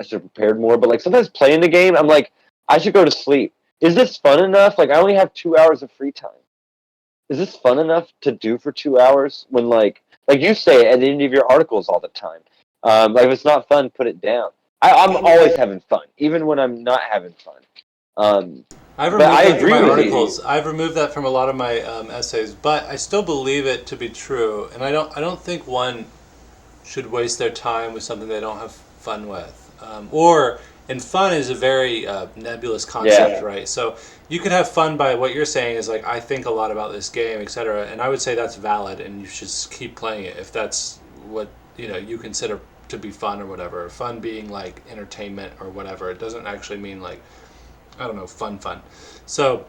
should have prepared more, but like sometimes playing the game, I'm like, I should go to sleep. Is this fun enough? Like I only have 2 hours of free time. Is this fun enough to do for 2 hours when like you say at the end of your articles all the time? Like if it's not fun, put it down. I'm always having fun, even when I'm not having fun. I've But removed I that from agree my with articles. you. I've removed that from a lot of my essays, but I still believe it to be true, and I don't think one should waste their time with something they don't have fun with. And fun is a very nebulous concept, right? So you could have fun by what you're saying is like, I think a lot about this game, etc. And I would say that's valid, and you should keep playing it if that's what you consider to be fun or whatever. Fun being like entertainment or whatever. It doesn't actually mean like, I don't know, fun. So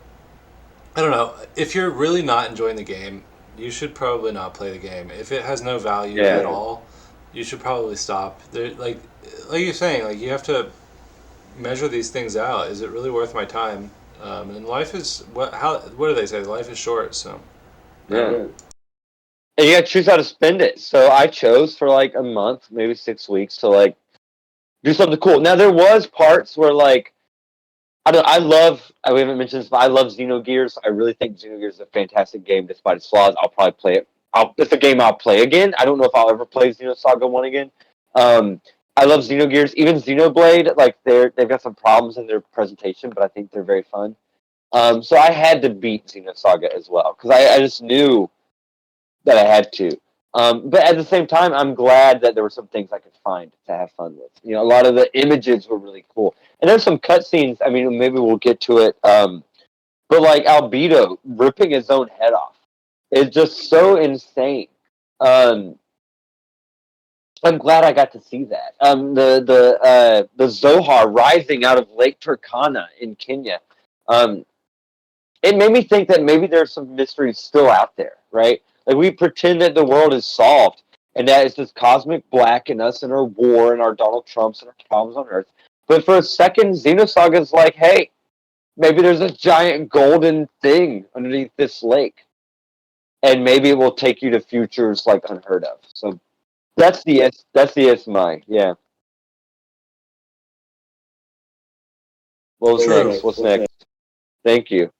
I don't know. If you're really not enjoying the game, you should probably not play the game. If it has no value at all, you should probably stop. Like you're saying, like you have to measure these things out. Is it really worth my time? And life is what do they say? Life is short, so Yeah. And you got to choose how to spend it. So I chose for like a month, maybe 6 weeks, to like do something cool. Now there was parts where like we haven't mentioned this, but I love Xenogears. I really think Xenogears is a fantastic game despite its flaws. I'll probably play it. It's a game I'll play again. I don't know if I'll ever play Xenosaga 1 again. I love Xenogears. Even Xenoblade, like they've got some problems in their presentation, but I think they're very fun. So I had to beat Xenosaga as well because I just knew that I had to. But at the same time, I'm glad that there were some things I could find to have fun with. You know, a lot of the images were really cool, and there's some cutscenes. I mean, maybe we'll get to it. But like Albedo ripping his own head off is just so insane. Um, I'm glad I got to see that. The Zohar rising out of Lake Turkana in Kenya. Um, it made me think that maybe there's some mysteries still out there, right? Like we pretend that the world is solved and that it's this cosmic black and us and our war and our Donald Trumps and our problems on Earth. But for a second, Xenosaga's like, hey, maybe there's a giant golden thing underneath this lake. And maybe it will take you to futures like unheard of. So that's the my, yeah. What's true. next? What's next? Thank you.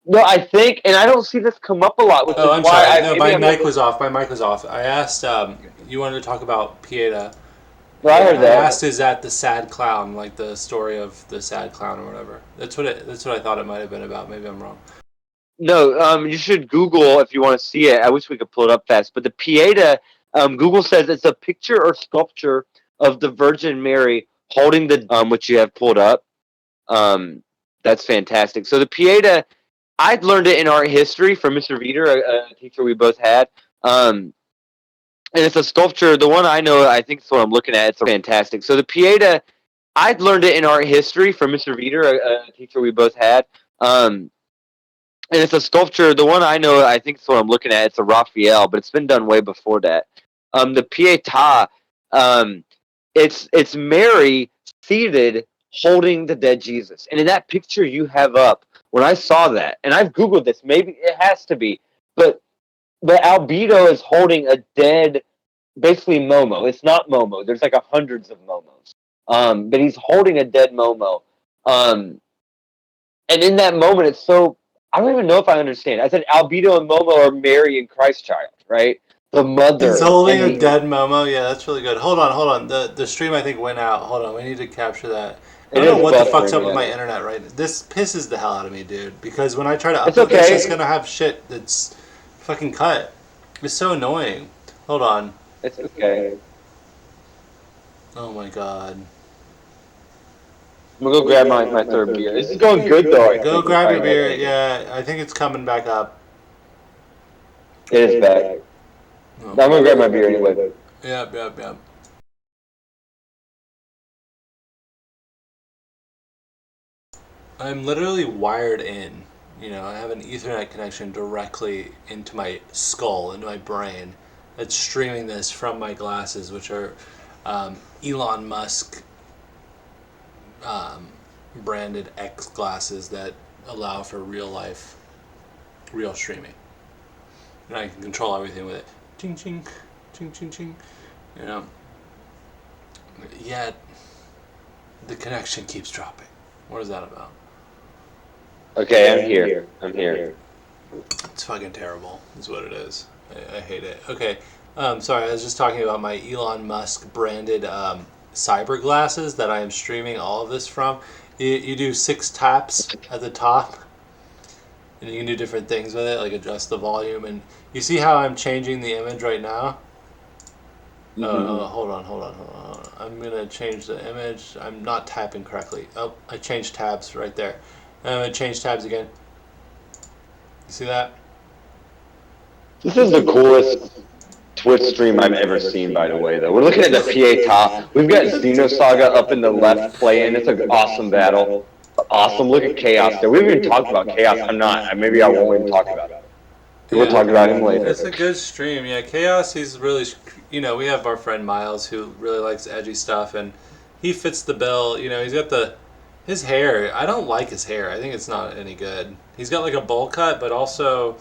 No, I think, and I don't see this come up a lot, which Oh, is I'm why sorry. I No, maybe my I'm mic was off. I asked you wanted to talk about Pieta. No, I heard I that. asked, is that the sad clown, like the story of the sad clown or whatever? That's what I thought it might have been about. Maybe I'm wrong. No, you should Google if you want to see it. I wish we could pull it up fast. But the Pieta, Google says it's a picture or sculpture of the Virgin Mary holding the which you have pulled up. That's fantastic. So the Pieta, I learned it in art history from Mr. Veeder, a teacher we both had. And it's a sculpture. The one I know, I think it's what I'm looking at. It's fantastic. So the Pieta, I learned it in art history from Mr. Veeder, a teacher we both had. And it's a sculpture. The one I know, I think it's what I'm looking at. It's a Raphael, but it's been done way before that. The Pietà, it's Mary seated holding the dead Jesus. And in that picture you have up, when I saw that, and I've Googled this, maybe it has to be, but Albedo is holding a dead, basically Momo. It's not Momo. There's like hundreds of Momos. But he's holding a dead Momo. And in that moment, it's so, I don't even know if I understand. I said Albedo and Momo are Mary and Christ child, right? The mother. He's holding a dead Momo. Yeah, that's really good. Hold on. The stream I think went out. Hold on, we need to capture that. I don't know what the fuck's up with my internet right now. This pisses the hell out of me, dude. Because when I try to upload this, it's gonna have shit that's fucking cut. It's so annoying. Hold on. It's okay. Oh my god. I'm gonna go grab my third beer. This is going good though, I Go think. grab your I beer. think Yeah, I think it's coming back up. it is back. I'm Okay. gonna grab my beer anyway. Yep, yep, yep. I'm literally wired in. I have an Ethernet connection directly into my skull, into my brain, that's streaming this from my glasses, which are Elon Musk um, branded X glasses that allow for real life, real streaming. And I can control everything with it. Ching, ching, ching, ching, ching. You know, yet the connection keeps dropping. What is that about? Okay, I'm here. I'm here. It's fucking terrible, is what it is. I hate it. Okay, sorry, I was just talking about my Elon Musk branded cyber glasses that I am streaming all of this from. You do 6 taps at the top, and you can do different things with it, like adjust the volume. And you see how I'm changing the image right now? Hold on, hold on, hold on, hold on. I'm gonna change the image. I'm not tapping correctly. Oh, I changed tabs right there. I'm gonna change tabs again. You see that? This is the coolest Twitch stream I've ever seen, by the way, though. We're looking at the Pieta. We've got Xenosaga up in the left playing. It's an awesome battle. Awesome. Look at Chaos there. We haven't even talked about Chaos. I'm not. Maybe I won't even talk about it. We'll talk about him later. It's a good stream. Yeah, Chaos, he's really, we have our friend Miles who really likes edgy stuff, and he fits the bill. He's got his hair. I don't like his hair. I think it's not any good. He's got like a bowl cut, but also,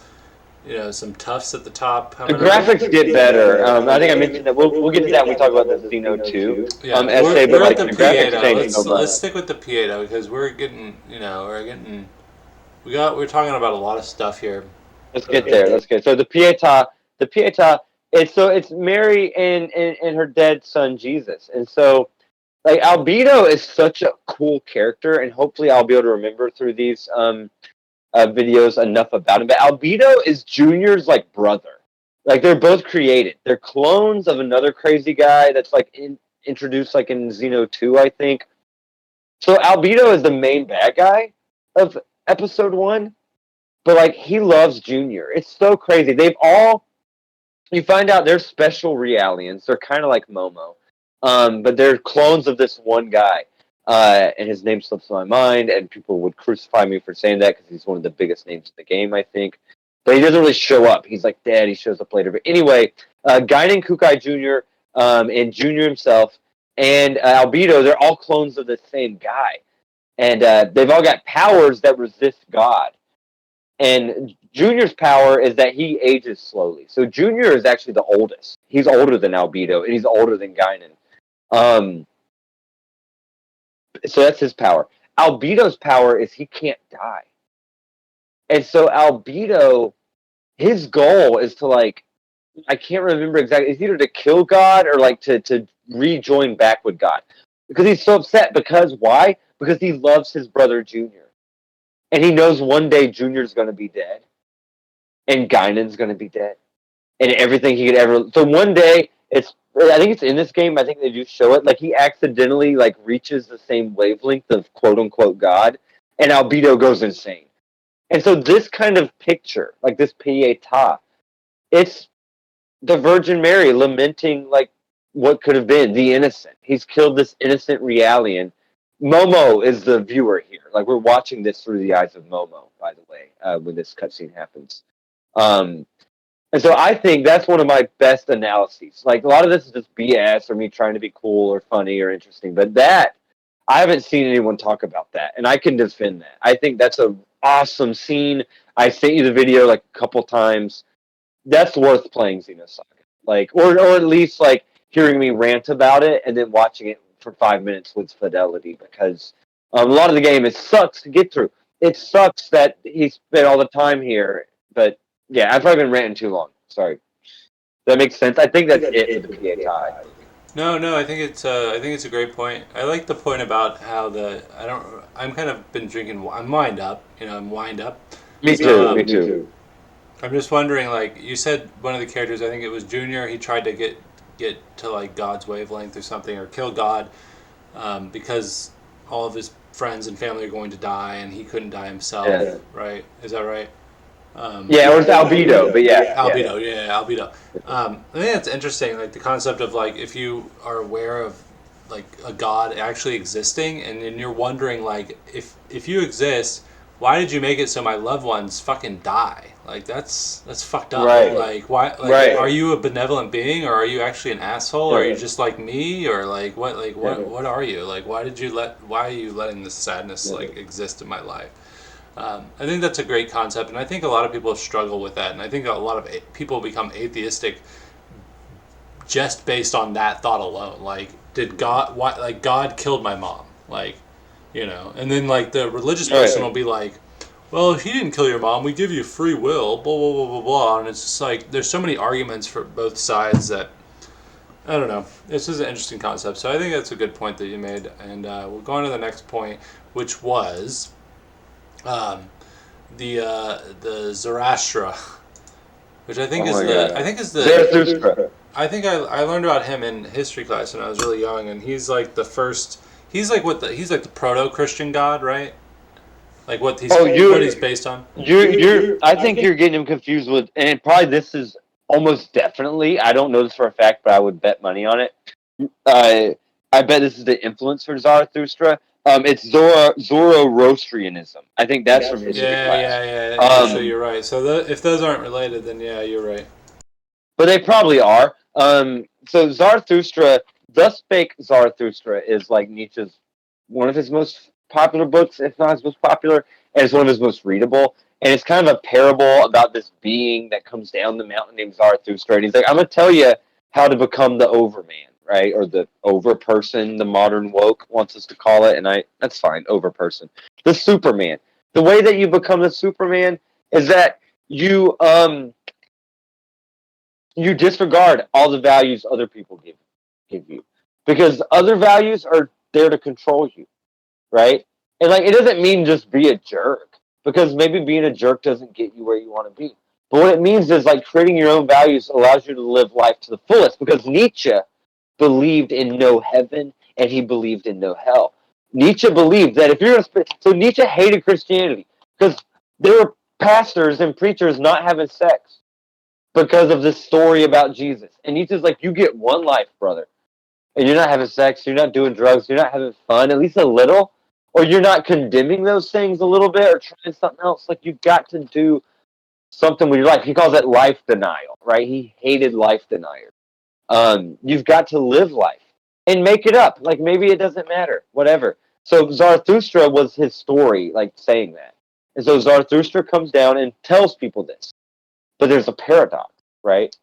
some tufts at the top. The graphics get better. I think I mentioned that. We'll get to that when we talk about the Xeno 2 Yeah, essay, we're but like at the the graphics Pieta. changed so much. Let's stick with the Pieta because we're getting, we're talking about a lot of stuff here. Let's get there. Let's get so the Pieta. It's Mary and her dead son Jesus, and so like Albedo is such a cool character, and hopefully I'll be able to remember through these videos enough about him. But Albedo is Junior's like brother. Like they're both created. They're clones of another crazy guy that's like introduced like in Xeno 2, I think. So Albedo is the main bad guy of episode 1. But like he loves Junior. It's so crazy. You find out they're special realians. They're kind of like Momo, but they're clones of this one guy, and his name slips my mind. And people would crucify me for saying that because he's one of the biggest names in the game, I think. But he doesn't really show up. He's like dead. He shows up later. But anyway, Guinan Kukai Jr. And Junior himself and Albedo, they're all clones of the same guy, and they've all got powers that resist God. And Junior's power is that he ages slowly. So Junior is actually the oldest. He's older than Albedo, and he's older than Guinan. So that's his power. Albedo's power is he can't die. And so Albedo, his goal is to like, I can't remember exactly. It's either to kill God or like to rejoin back with God. Because he's so upset. Because why? Because he loves his brother Junior. And he knows one day Junior's going to be dead. And Guinan's going to be dead. And everything he could ever. So one day, I think it's in this game. I think they do show it. Like he accidentally like reaches the same wavelength of quote unquote God, and Albedo goes insane. And so this kind of picture, like this Pieta, it's the Virgin Mary lamenting like what could have been the innocent. He's killed this innocent Realian. Momo is the viewer here. Like we're watching this through the eyes of Momo, by the way, when this cutscene happens. And so I think that's one of my best analyses. Like a lot of this is just BS or me trying to be cool or funny or interesting, but that I haven't seen anyone talk about that, and I can defend that. I think that's an awesome scene. I sent you the video like a couple times. That's worth playing Xenosaga, like or at least like hearing me rant about it and then watching it for 5 minutes with fidelity because a lot of the game it sucks to get through. It sucks that he spent all the time here, but yeah, I've probably been ranting too long. Sorry. That makes sense. I think that's it for the PHI. No, I think it's a great point. I like the point about how I'm kind of been drinking. I'm wind up. I'm wind up. Me So, too. Me too. I'm just wondering, like you said, one of the characters, I think it was Junior. He tried to get to like God's wavelength or something, or kill God, because all of his friends and family are going to die, and he couldn't die himself. Yeah, Right? Is that right? yeah, or it's albedo, but yeah, yeah, Albedo, yeah, albedo. I think that's interesting, like the concept of like if you are aware of like a god actually existing, and then you're wondering like if you exist, why did you make it so my loved ones fucking die? Like that's fucked up. right, Like why? Like are right. you a benevolent being, or are you actually an asshole? Or are Yeah, you just like me, or like what? Like yeah, what are you? Like why did you let? Why are you letting this sadness yeah. like exist in my life? I think that's a great concept, and I think a lot of people struggle with that. And I think a lot of people become atheistic just based on that thought alone. Like, did God? Why? Like, God killed my mom. Like, and then like the religious person will Right. be like, "Well, he didn't kill your mom. We give you free will." Blah blah blah blah blah. And it's just like there's so many arguments for both sides that I don't know. This is an interesting concept. So I think that's a good point that you made, and we'll go on to the next point, which was um, the Zoroaster, which I think Oh is my the I god. think is the Zarathustra. I think I learned about him in history class when I was really young, and he's like the first. He's like the proto Christian god, right? Like Oh, what he's based on. you're. I think you're getting him confused with, and probably this is almost definitely. I don't know this for a fact, but I would bet money on it. Uh, I bet this is the influence for Zarathustra. It's Zoroastrianism. I think that's from history Yeah, class. yeah, yeah. Actually, Um, you're right. So if those aren't related, then yeah, you're right. but they probably are. So Zarathustra, Thus Spake Zarathustra, is like Nietzsche's one of his most popular books, if not his most popular, and it's one of his most readable. And it's kind of a parable about this being that comes down the mountain named Zarathustra, and he's like, "I'm gonna tell you how to become the Overman, right, or the over person, the modern woke wants us to call it." And that's fine, over person, the Superman. The way that you become the Superman is that you disregard all the values other people give you, because other values are there to control you, right? And like it doesn't mean just be a jerk, because maybe being a jerk doesn't get you where you want to be. But what it means is like creating your own values allows you to live life to the fullest, because Nietzsche believed in no heaven and he believed in no hell. Nietzsche believed that if you're so Nietzsche hated Christianity because there were pastors and preachers not having sex because of this story about Jesus. And Nietzsche's like, you get one life, brother. And you're not having sex, you're not doing drugs, you're not having fun, at least a little, or you're not condemning those things a little bit or trying something else. Like, you've got to do something with your life. He calls it life denial, right? He hated life deniers. You've got to live life and make it up. Like, maybe it doesn't matter, whatever. So Zarathustra was his story, like saying that. And so Zarathustra comes down and tells people this. But there's a paradox, right?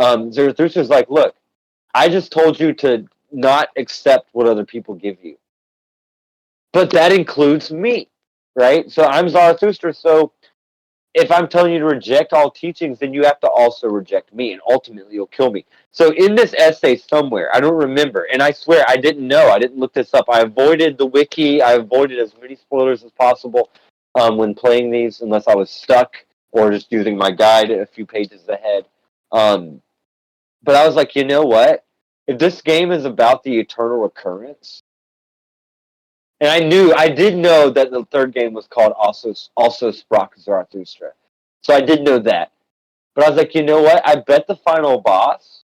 Zarathustra's like, look, I just told you to not accept what other people give you. But that includes me, right? So I'm Zarathustra. So if I'm telling you to reject all teachings, then you have to also reject me, and ultimately you'll kill me. So in this essay somewhere, I don't remember, and I swear I didn't know, I didn't look this up. I avoided the wiki, I avoided as many spoilers as possible when playing these, unless I was stuck or just using my guide a few pages ahead. Um, but I was like, you know what? If this game is about the eternal recurrence, and I did know that the third game was called also Sprach Zarathustra, so I did know that. But I was like, you know what? I bet the final boss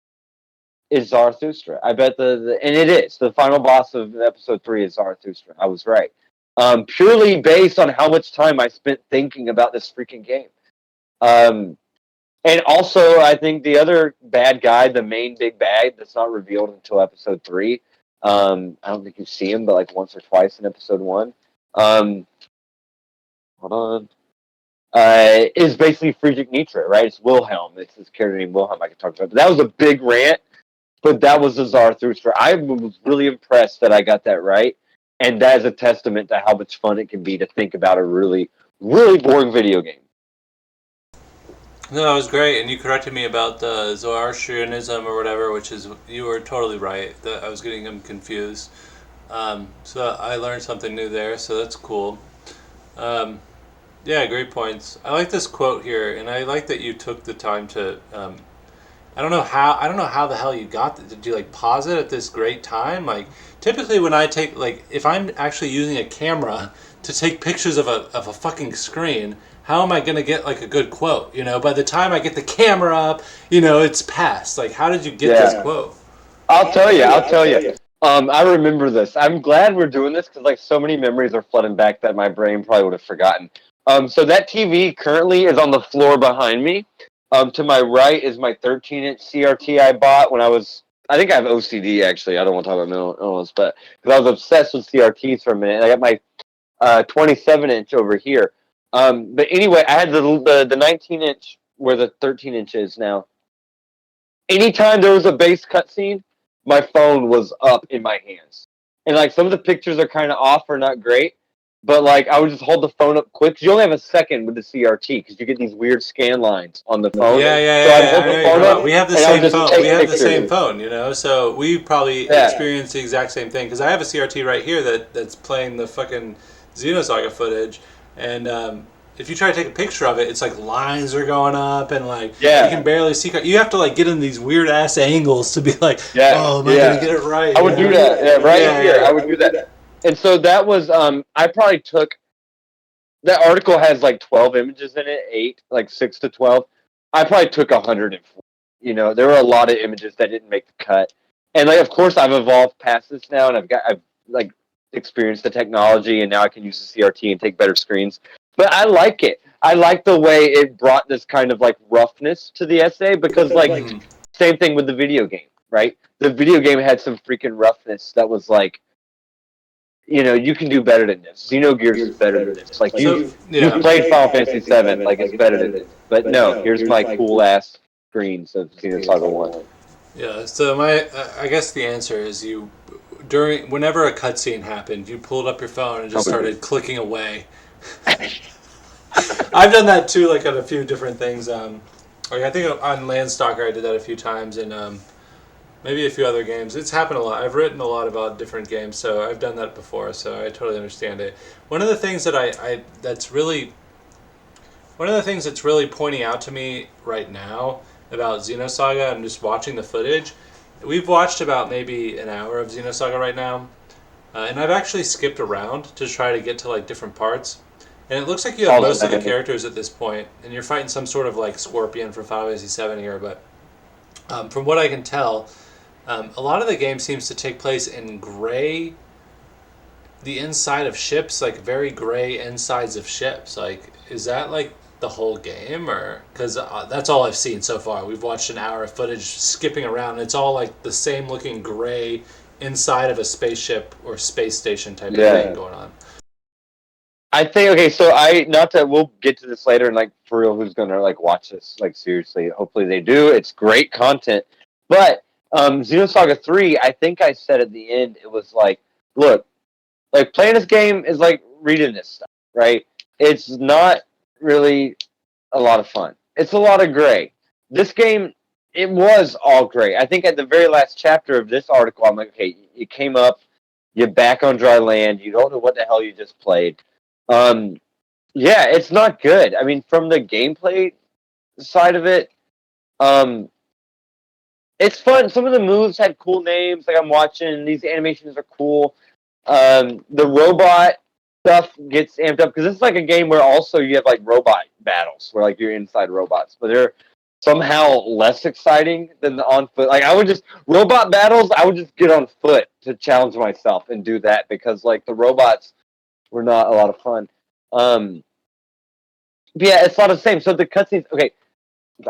is Zarathustra. I bet and it is the final boss of episode 3 is Zarathustra. I was right, purely based on how much time I spent thinking about this freaking game. Um, And also, I think the other bad guy, the main big bad, that's not revealed until episode 3. I don't think you see him, but like once or twice in episode 1. Um, Hold on. Is basically Friedrich Nietzsche, right? It's Wilhelm. It's his character named Wilhelm. I can talk about. But that was a big rant, but that was the Zarathustra. I was really impressed that I got that right, and that is a testament to how much fun it can be to think about a really, really boring video game. No, it was great, and you corrected me about the Zoroastrianism or whatever, which is you were totally right. That I was getting them confused. So I learned something new there, so that's cool. Um, Yeah, great points. I like this quote here, and I like that you took the time to. I don't know how the hell you got. Did you like pause it at this great time? Like typically when I take like if I'm actually using a camera to take pictures of a fucking screen, how am I gonna get like a good quote? You know, by the time I get the camera up, you know, it's past. Like, how did you get this quote? I'll tell you. I'll tell you. I remember this. I'm glad we're doing this because like so many memories are flooding back that my brain probably would have forgotten. So that TV currently is on the floor behind me. To my right is my 13-inch CRT I bought when I was. I think I have OCD actually. I don't want to talk about mental illness, but because I was obsessed with CRTs for a minute, and I got my 27-inch over here. But anyway, I had the 19-inch where the 13-inch is now. Anytime there was a base cutscene, my phone was up in my hands. And like some of the pictures are kind of off or not great, but like I would just hold the phone up quick. 'Cause you only have a second with the CRT because you get these weird scan lines on the phone. So I'd hold I know the you're talking phone about. up We have the and I would same just phone. We take have the same pictures. phone, you know. So we probably Yeah. experienced the exact same thing because I have a CRT right here that's playing the fucking Xenosaga footage, and if you try to take a picture of it, it's like lines are going up and like you can barely see. You have to like get in these weird ass angles to be like, oh, am I gonna get it right? I would do that. Yeah, right here. I would do that. And so that was I probably took that article has like 12 images in it, 8, like 6 to 12. I probably took 104. You know, there were a lot of images that didn't make the cut. And like of course I've evolved past this now and I've like experienced the technology and now I can use the CRT and take better screens. But I like it. I like the way it brought this kind of like roughness to the essay because like same thing with the video game, right? The video game had some freaking roughness that was like, you know, you can do better than this. Xenogears is better than this. Like So you yeah, played Final Fantasy VII, like it's better than this. But no, here's my cool ass screens of Xenosaga 1. yeah. So I guess the answer is you during whenever a cutscene happened, you pulled up your phone and just started clicking away. I've done that too, like on a few different things. Like I think on Landstalker I did that a few times, and maybe a few other games. It's happened a lot. I've written a lot about different games, so I've done that before. So I totally understand it. One of the things that that's really one of the things that's really pointing out to me right now about Xenosaga, I'm just watching the footage. We've watched about maybe an hour of Xenosaga right now, and I've actually skipped around to try to get to like different parts. And it looks like you have most of the characters at this point, and you're fighting some sort of like scorpion from Final Fantasy VII here. But from what I can tell, a lot of the game seems to take place in gray, the inside of ships, like very gray insides of ships. Like, is that like the whole game, or because that's all I've seen so far? We've watched an hour of footage skipping around, and it's all like the same looking gray inside of a spaceship or space station type of thing going on. I think okay, so we'll get to this later and like for real who's gonna like watch this, like seriously. Hopefully they do. It's great content. But Xenosaga 3, I think I said at the end it was like, look, like playing this game is like reading this stuff, right? It's not really a lot of fun. It's a lot of gray. This game, it was all gray. I think at the very last chapter of this article, I'm like, okay, you came up, you're back on dry land, you don't know what the hell you just played. Yeah, it's not good. I mean, from the gameplay side of it, um, it's fun. Some of the moves had cool names. Like I'm watching, these animations are cool. The robot stuff gets amped up because this is like a game where also you have like robot battles where like you're inside robots, but they're somehow less exciting than the on foot. Like I would just robot battles. I would just get on foot to challenge myself and do that because like the robots were not a lot of fun. But yeah, it's a lot of the same. So the cutscenes. Okay,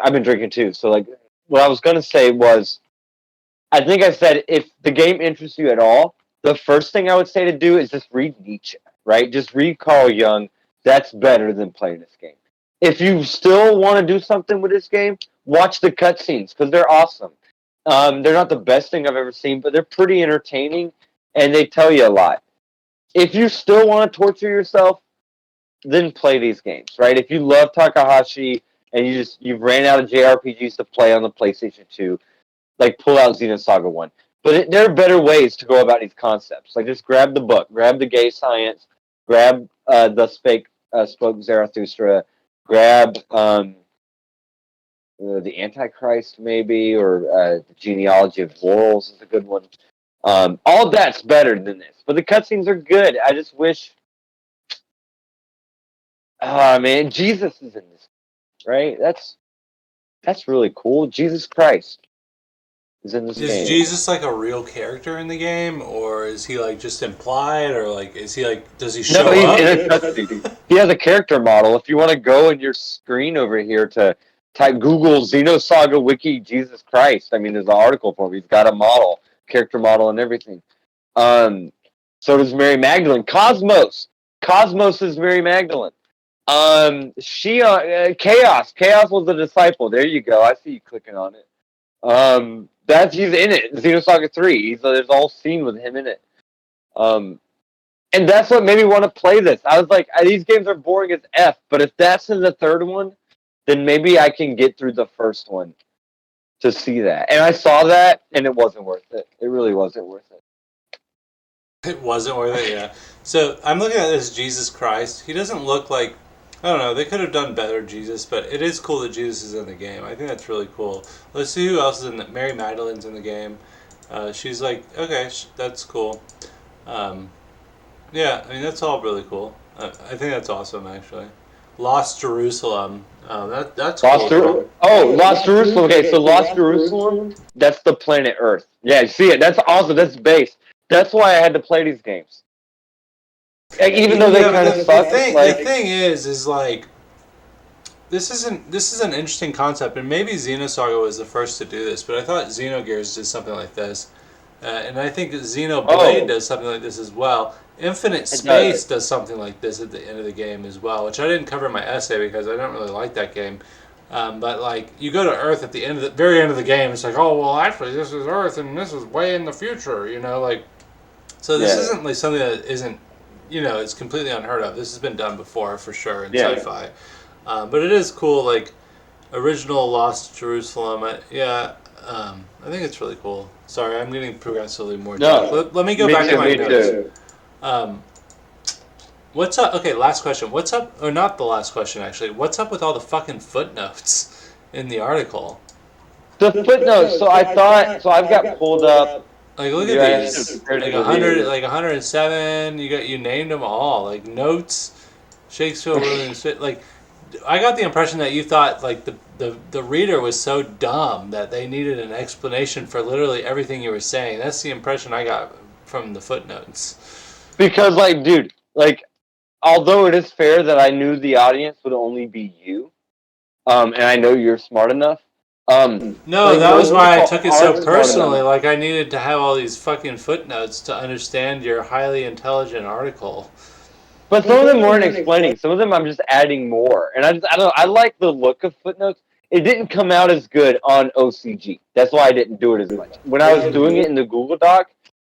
I've been drinking too. So like, what I was gonna say was, I think I said if the game interests you at all, the first thing I would say to do is just read Nietzsche, right? Just read Carl Jung. That's better than playing this game. If you still want to do something with this game, watch the cutscenes because they're awesome. They're not the best thing I've ever seen, but they're pretty entertaining and they tell you a lot. If you still want to torture yourself, then play these games, right? If you love Takahashi and you've ran out of JRPGs to play on the PlayStation 2, like pull out Xenosaga 1. But there are better ways to go about these concepts. Like just grab the book, grab the gay science, grab the fake spoke Zarathustra, grab the Antichrist maybe, or the genealogy of Laurels is a good one. All that's better than this, but the cutscenes are good. I just wish, man, Jesus is in this, right? That's really cool. Jesus Christ is in this Is game. Jesus like a real character in the game, or is he like just implied, or like is he like does he No, show he's up? in a cutscene. He has a character model. If you want to go in your screen over here to type Google Xenosaga Wiki Jesus Christ, I mean, there's an article for him. He's got a model, character model, and everything. So does Mary Magdalene. Cosmos is Mary Magdalene. She Chaos. Chaos was the disciple. There you go. I see you clicking on it. He's in it. Xenosaga 3. There's a whole scene with him in it. And that's what made me want to play this. I was like, these games are boring as F, but if that's in the third one, then maybe I can get through the first one to see that. And I saw that, and it wasn't worth it. It really wasn't worth it. It wasn't worth it, yeah. So I'm looking at this Jesus Christ. He doesn't look like I don't know. They could have done better Jesus, but it is cool that Jesus is in the game. I think that's really cool. Let's see who else is in the Mary Magdalene's in the game. She's like okay, that's cool. Um, yeah, I mean that's all really cool. I think that's awesome actually. Lost Jerusalem. That's cool. Lost Jerusalem. Okay, so Lost Jerusalem, that's the planet Earth. Yeah, you see it. That's awesome. That's base. That's why I had to play these games. Even though they kind of suck. The thing is like this is an interesting concept, and maybe Xenosaga was the first to do this, but I thought Xenogears did something like this, and I think Xenoblade does something like this as well. Infinite Space does something like this at the end of the game as well, which I didn't cover in my essay because I don't really like that game. But like you go to Earth at the end of the very end of the game, it's like, oh well, actually this is Earth and this is way in the future, like. So this isn't like something that isn't, it's completely unheard of. This has been done before for sure in sci-fi, but it is cool. Like original Lost Jerusalem, I think it's really cool. Sorry, I'm getting progressively more dark. Let me go back to my notes. What's up? Okay, last question. What's up? Or not the last question actually. What's up with all the fucking footnotes in the article? The footnotes. So I thought. So I've got pulled up. Like look at these, like 100, like 107. You named them all. Like notes, Shakespeare, William Smith. Like I got the impression that you thought like the reader was so dumb that they needed an explanation for literally everything you were saying. That's the impression I got from the footnotes. Because like, dude, like, although it is fair that I knew the audience would only be you, and I know you're smart enough. No, like, that was why I took it so personally. Like I needed to have all these fucking footnotes to understand your highly intelligent article. But some of them weren't explaining. Some of them I'm just adding more, and I don't know. I like the look of footnotes. It didn't come out as good on OCG. That's why I didn't do it as much. When I was doing it in the Google Doc,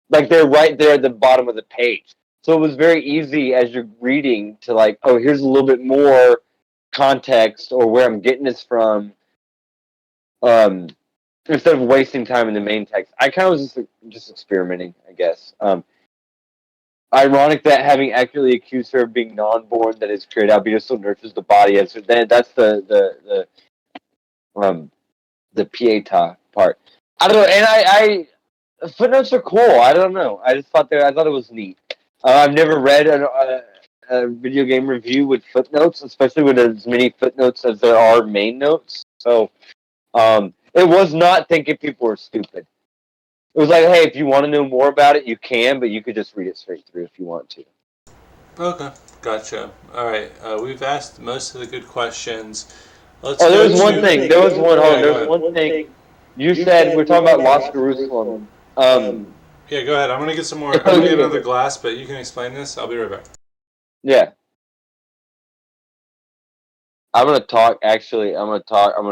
like they're right there at the bottom of the page. So it was very easy as you're reading to like, oh, here's a little bit more context or where I'm getting this from. Instead of wasting time in the main text, I kind of was just experimenting, I guess. Ironic that having accurately accused her of being non-born, that his created albedo still nurtures the body. That's the pieta part. I don't know, and I footnotes are cool. I don't know. I thought it was neat. I've never read a video game review with footnotes, especially with as many footnotes as there are main notes. So, it was not thinking people were stupid. It was like, hey, if you want to know more about it, you can, but you could just read it straight through if you want to. Okay, gotcha. All right, we've asked most of the good questions. There was one thing. There was one thing. You said we're talking about Lost Jerusalem. Yeah, go ahead. I'm gonna get some more. I'm gonna get another glass, but you can explain this. I'll be right back. Yeah. I'm gonna talk. Actually, I'm gonna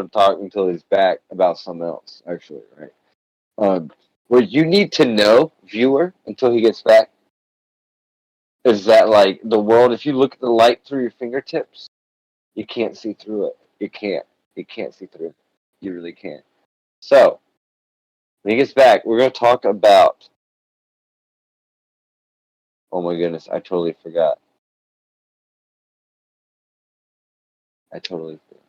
talk until he's back about something else. Actually, right. What you need to know, viewer, until he gets back, is that like the world. If you look at the light through your fingertips, you can't see through it. You can't. You can't see through it. You really can't. So when he gets back, we're gonna talk about. Oh my goodness! I totally forgot. I totally feel.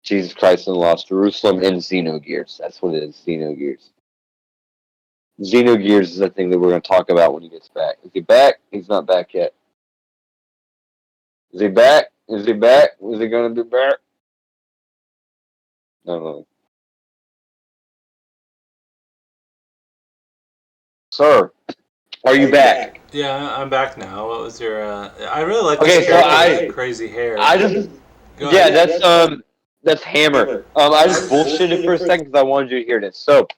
Jesus Christ and the Lost Jerusalem and Xenogears. That's what it is, Xenogears. Xenogears is the thing that we're going to talk about when he gets back. Is he back? He's not back yet. Is he back? Is he back? Is he going to be back? No. Sir, are you back? Yeah, I'm back now. What was your? I really like Okay, this so character with the crazy hair. I just Go yeah, ahead. that's Hammer. I just bullshitted for a second because I wanted you to hear this. So,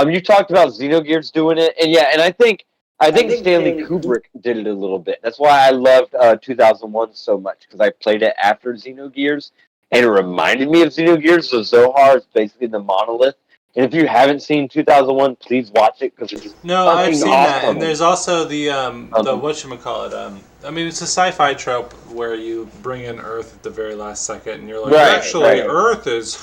you talked about Xenogears doing it, and yeah, and I think Stanley Kubrick did it a little bit. That's why I loved 2001 so much because I played it after Xenogears, and it reminded me of Xenogears. So Zohar is basically the monolith. And if you haven't seen 2001, please watch it because it's No, I've fucking seen that, and awesome. there's also the whatchamacallit. I mean, it's a sci-fi trope where you bring in Earth at the very last second, and you're like, actually, Right. Earth is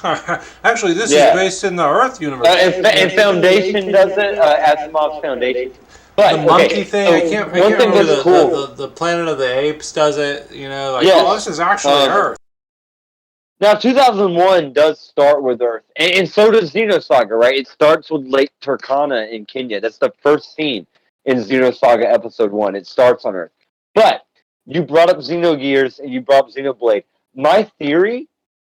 actually this is Yeah. based in the Earth universe. And Foundation does it. Asimov's Foundation. The But monkey okay, thing, so I one can't thing remember that's cool. the Planet of the Apes does it. You know, like oh, Yes. this is actually Earth. Now, 2001 does start with Earth, and so does Xenosaga, right? It starts with Lake Turkana in Kenya. That's the first scene in Xenosaga Episode 1. It starts on Earth. But you brought up Xenogears and you brought up Xenoblade. My theory,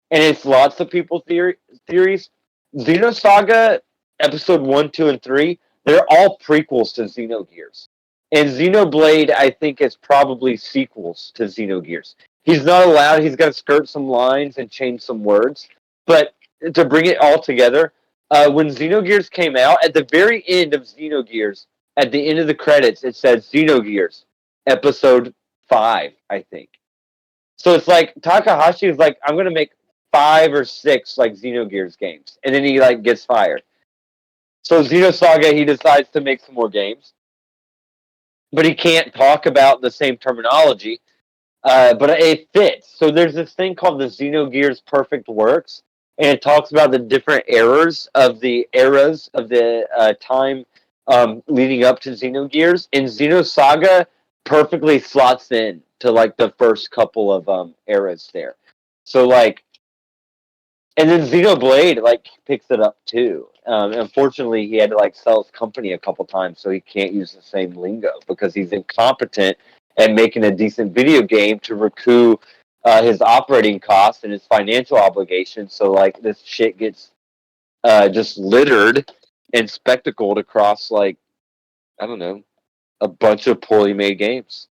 and it's lots of people's theories, Xenosaga Episode 1, 2, and 3, they're all prequels to Xenogears. And Xenoblade, I think, is probably sequels to Xenogears. He's not allowed. He's got to skirt some lines and change some words. But to bring it all together, when Xenogears came out, at the very end of Xenogears, at the end of the credits, it said Xenogears, Episode 5, I think. So it's like Takahashi is like, I'm going to make 5 or 6 like Xenogears games. And then he like gets fired. So Xenosaga, he decides to make some more games. But he can't talk about the same terminology. But it fits. So there's this thing called the Xenogears Perfect Works, and it talks about the different eras of the time leading up to Xenogears. And Xenosaga perfectly slots in to like the first couple of eras there. So like, and then Xenoblade like picks it up too. Unfortunately, he had to like sell his company a couple times, so he can't use the same lingo because he's incompetent at making a decent video game to recoup his operating costs and his financial obligations. So like this shit gets just littered and spectacled across like I don't know a bunch of poorly made games.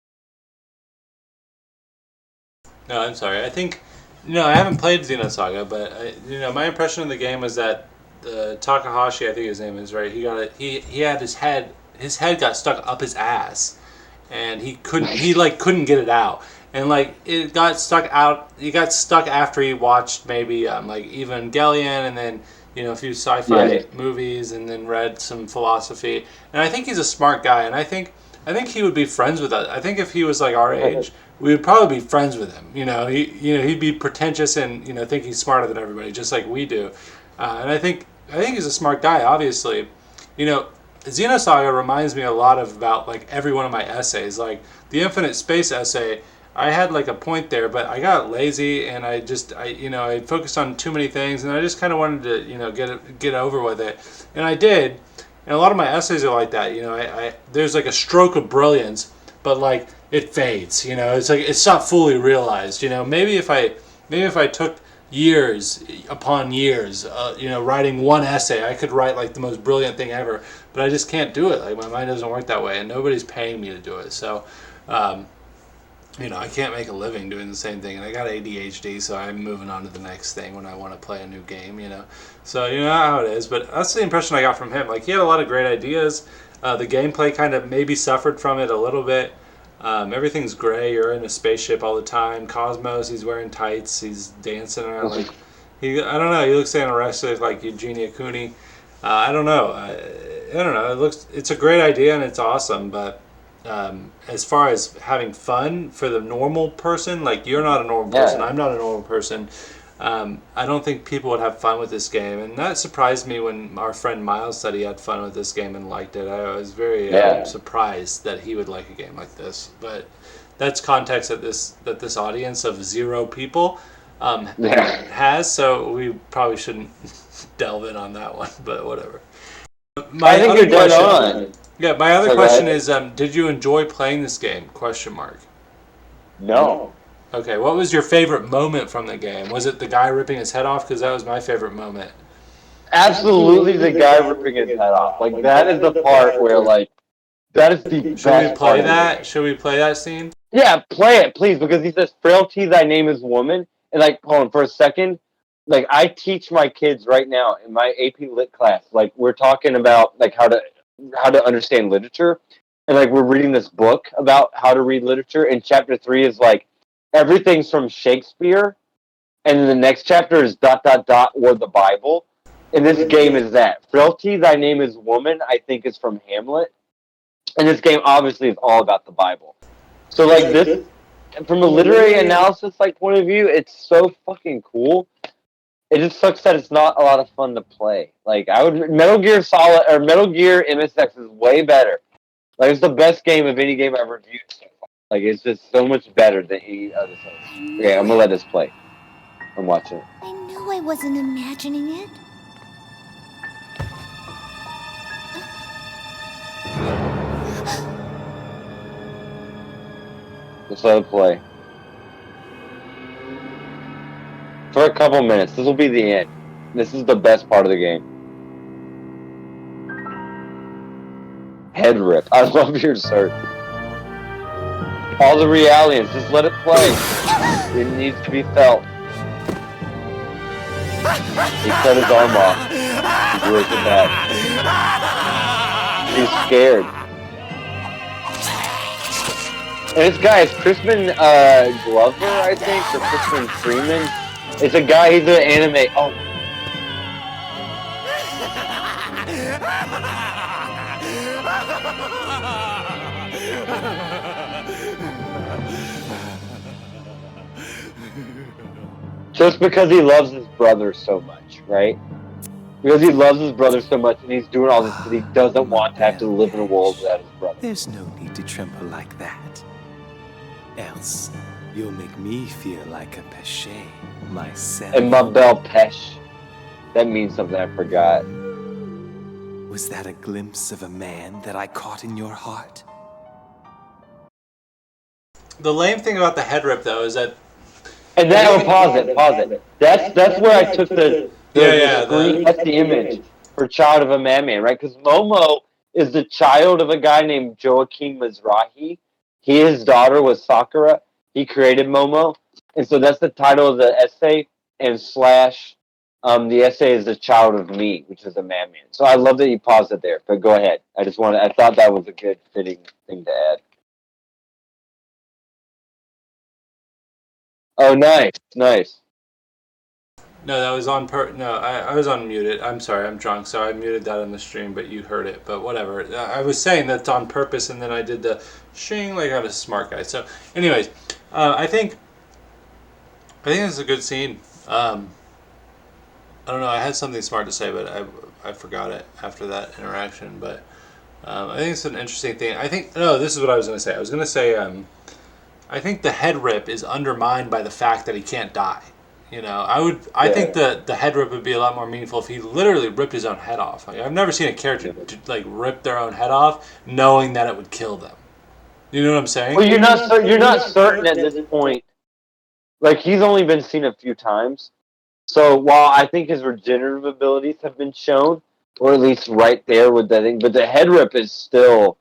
No, I'm sorry. I think, I haven't played Xenosaga, but my impression of the game was that Takahashi, I think his name is right. He had his head got stuck up his ass, and couldn't get it out, and like it got stuck out. He got stuck after he watched maybe like Evangelion, and then a few sci-fi movies, and then read some philosophy. And I think he's a smart guy, and I think he would be friends with us. I think if he was like our age, we would probably be friends with him. He'd be pretentious and think he's smarter than everybody, just like we do. And I think he's a smart guy. Obviously, Xenosaga reminds me a lot of about like every one of my essays, like the Infinite Space essay. I had like a point there, but I got lazy and I focused on too many things, and I just kind of wanted to get over with it, and I did. And a lot of my essays are like that. There's like a stroke of brilliance, but like it fades. It's like it's not fully realized. Maybe if I took years upon years, writing one essay, I could write like the most brilliant thing ever. But I just can't do it. Like my mind doesn't work that way, and nobody's paying me to do it. So, I can't make a living doing the same thing, and I got ADHD, so I'm moving on to the next thing when I want to play a new game. So you know how it is. But that's the impression I got from him. Like he had a lot of great ideas. The gameplay kind of maybe suffered from it a little bit. Everything's gray. You're in a spaceship all the time. Cosmos, he's wearing tights. He's dancing around like I don't know. He looks anorexic like Eugenia Cooney. I don't know. I don't know. It's a great idea and it's awesome, but as far as having fun for the normal person, like you're not a normal person, I'm not a normal person. I don't think people would have fun with this game, and that surprised me when our friend Miles said he had fun with this game and liked it. I was very surprised that he would like a game like this, but that's context that this audience of 0 people has, so we probably shouldn't delve in on that one, but whatever. I think you're dead on. Yeah, my other question is, did you enjoy playing this game? Question mark. No. Okay, what was your favorite moment from the game? Was it the guy ripping his head off? Because that was my favorite moment. Absolutely, the guy ripping his head off. Like, that is the part where, like, that is the best part. Should we play that? Should we play that scene? Yeah, play it, please, because he says, "Frailty, thy name is woman." And, like, hold on for a second. Like, I teach my kids right now in my AP Lit class. Like, we're talking about, like, how to understand literature. And, like, we're reading this book about how to read literature. And chapter 3 is, like, everything's from Shakespeare. And then the next chapter is ... or the Bible. And this game is that. Frailty, thy name is woman, I think is from Hamlet. And this game obviously is all about the Bible. So, like, this, from a literary analysis, like, point of view, it's so fucking cool. It just sucks that it's not a lot of fun to play. Like, Metal Gear Solid, or Metal Gear MSX is way better. Like, it's the best game of any game I've reviewed so far. Like, it's just so much better than any other thing. Okay, I'm gonna let this play. I'm watching it. I knew I wasn't imagining it. Let's let it play. For a couple minutes. This will be the end. This is the best part of the game. Head rip. I love your search. All the realities. Just let it play. It needs to be felt. He cut his arm off. He broke it back. He's scared. And this guy is Crispin Glover, I think, or Crispin Freeman. It's a guy, he's an anime. Oh. Just because he loves his brother so much, right? Because he loves his brother so much and he's doing all this, but he doesn't want to have to live in a world without his brother. There's no need to tremble like that. Else, you'll make me feel like a péché myself. And ma belle pêche. That means something I forgot. Was that a glimpse of a man that I caught in your heart? The lame thing about the head rip, though, is that... And then pause it. That's where I took the screen, that's the image for Child of a Madman, right? Because Momo is the child of a guy named Joaquin Mizrahi. His daughter was Sakura. He created Momo. And so that's the title of the essay, and slash the essay is The Child of Me, which is a madman. So I love that you paused it there, but go ahead. I thought that was a good fitting thing to add. Oh, nice. No, that was on I was unmuted. I'm sorry, I'm drunk, so I muted that on the stream, but you heard it. But whatever. I was saying that's on purpose, and then I did the shing like I was a smart guy. So, anyways, I think it's a good scene. I don't know. I had something smart to say, but I forgot it after that interaction. But I think it's an interesting thing. This is what I was going to say. I was going to say I think the head rip is undermined by the fact that he can't die. You know, I think the head rip would be a lot more meaningful if he literally ripped his own head off. Like, I've never seen a character like rip their own head off, knowing that it would kill them. You know what I'm saying? Well, you're not certain at this point. Like, he's only been seen a few times. So while I think his regenerative abilities have been shown, or at least right there with that thing, but the head rip is still.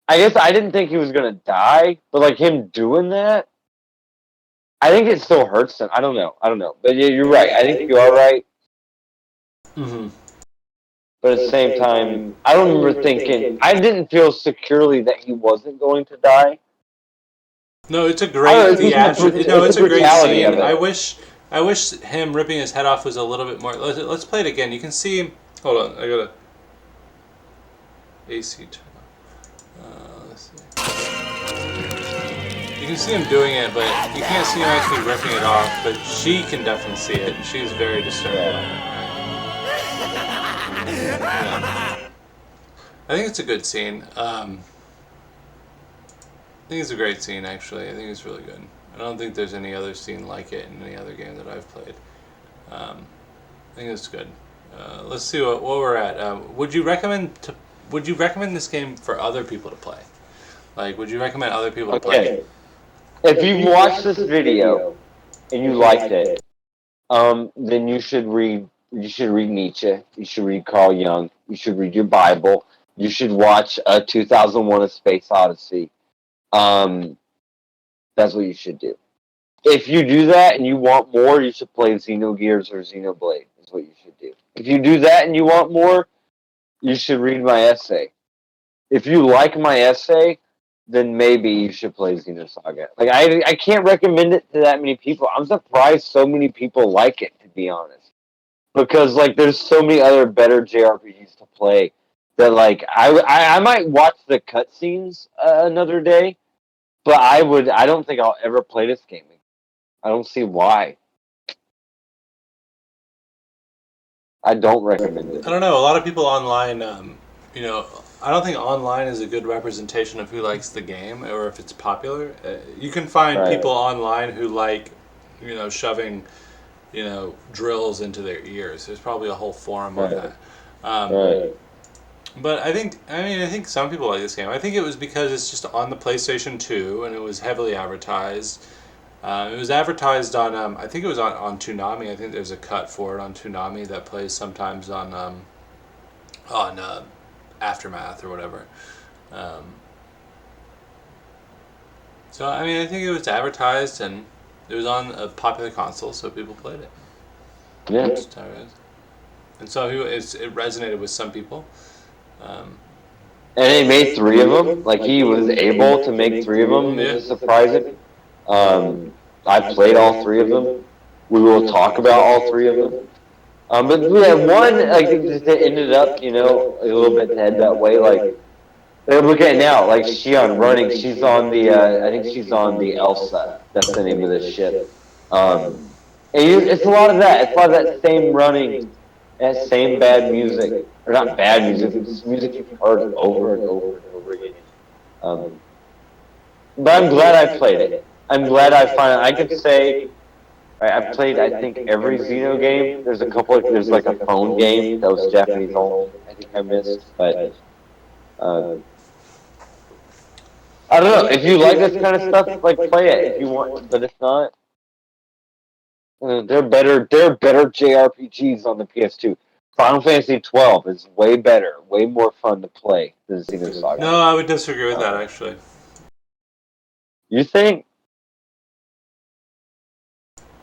I guess I didn't think he was gonna die, but like him doing that. I think it still hurts him. I don't know. But yeah, you're right. I think you are right. Mm-hmm. But at the same time, I don't remember thinking... I didn't feel securely that he wasn't going to die. No, it's a great theatrical... No, it's a great scene. I wish him ripping his head off was a little bit more... Let's play it again. You can see him... Hold on. I gotta... AC turn on. Let's see. You can see him doing it, but you can't see him actually ripping it off. But she can definitely see it, and she's very disturbed by it. Yeah. I think it's a good scene. I think it's a great scene, actually. I think it's really good. I don't think there's any other scene like it in any other game that I've played. I think it's good. Let's see what we're at. Would you recommend this game for other people to play? Like, would you recommend other people to play? If you watched this video and you liked it, then you should read Nietzsche. You should read Carl Jung. You should read your Bible. You should watch 2001: A Space Odyssey. That's what you should do. If you do that and you want more, you should play Xenogears or Xenoblade. Is what you should do. If you do that and you want more, you should read my essay. If you like my essay, then maybe you should play Xenosaga. Like I can't recommend it to that many people. I'm surprised so many people like it, to be honest. Because like there's so many other better JRPGs to play that like I might watch the cutscenes another day, but I don't think I'll ever play this game again. I don't see why. I don't recommend it. I don't know. A lot of people online, I don't think online is a good representation of who likes the game or if it's popular. You can find people online who like, shoving, drills into their ears. There's probably a whole forum on that. But I think some people like this game. I think it was because it's just on the PlayStation 2 and it was heavily advertised. It was advertised on, I think it was on Toonami. I think there's a cut for it on Toonami that plays sometimes on Aftermath or whatever. So, I think it was advertised and it was on a popular console, so people played it. Yeah. And so it resonated with some people. And he made 3 of them. Like, he was able to make 3 of them, which is surprising. I played all 3 of them. We will talk about all 3 of them. But we had one, like, it ended up, a little bit to head that way. Like, look at it now. Like, Shion running. She's on the, I think she's on the Elsa. That's the name of the ship. And it's a lot of that. It's a lot of that same running, that same bad music. Or not bad music, it's music you've heard over and over and over again. But I'm glad I played it. I'm glad I could say, I've played, I think, every Xeno game. There's a couple, there's like a phone game that was Japanese only, I think I missed, but, I don't know, if you like this kind of stuff, like, play it if you want, but if not, they're better JRPGs on the PS2. Final Fantasy 12 is way better, way more fun to play than Xenosaga. No, I would disagree with that, actually. You think?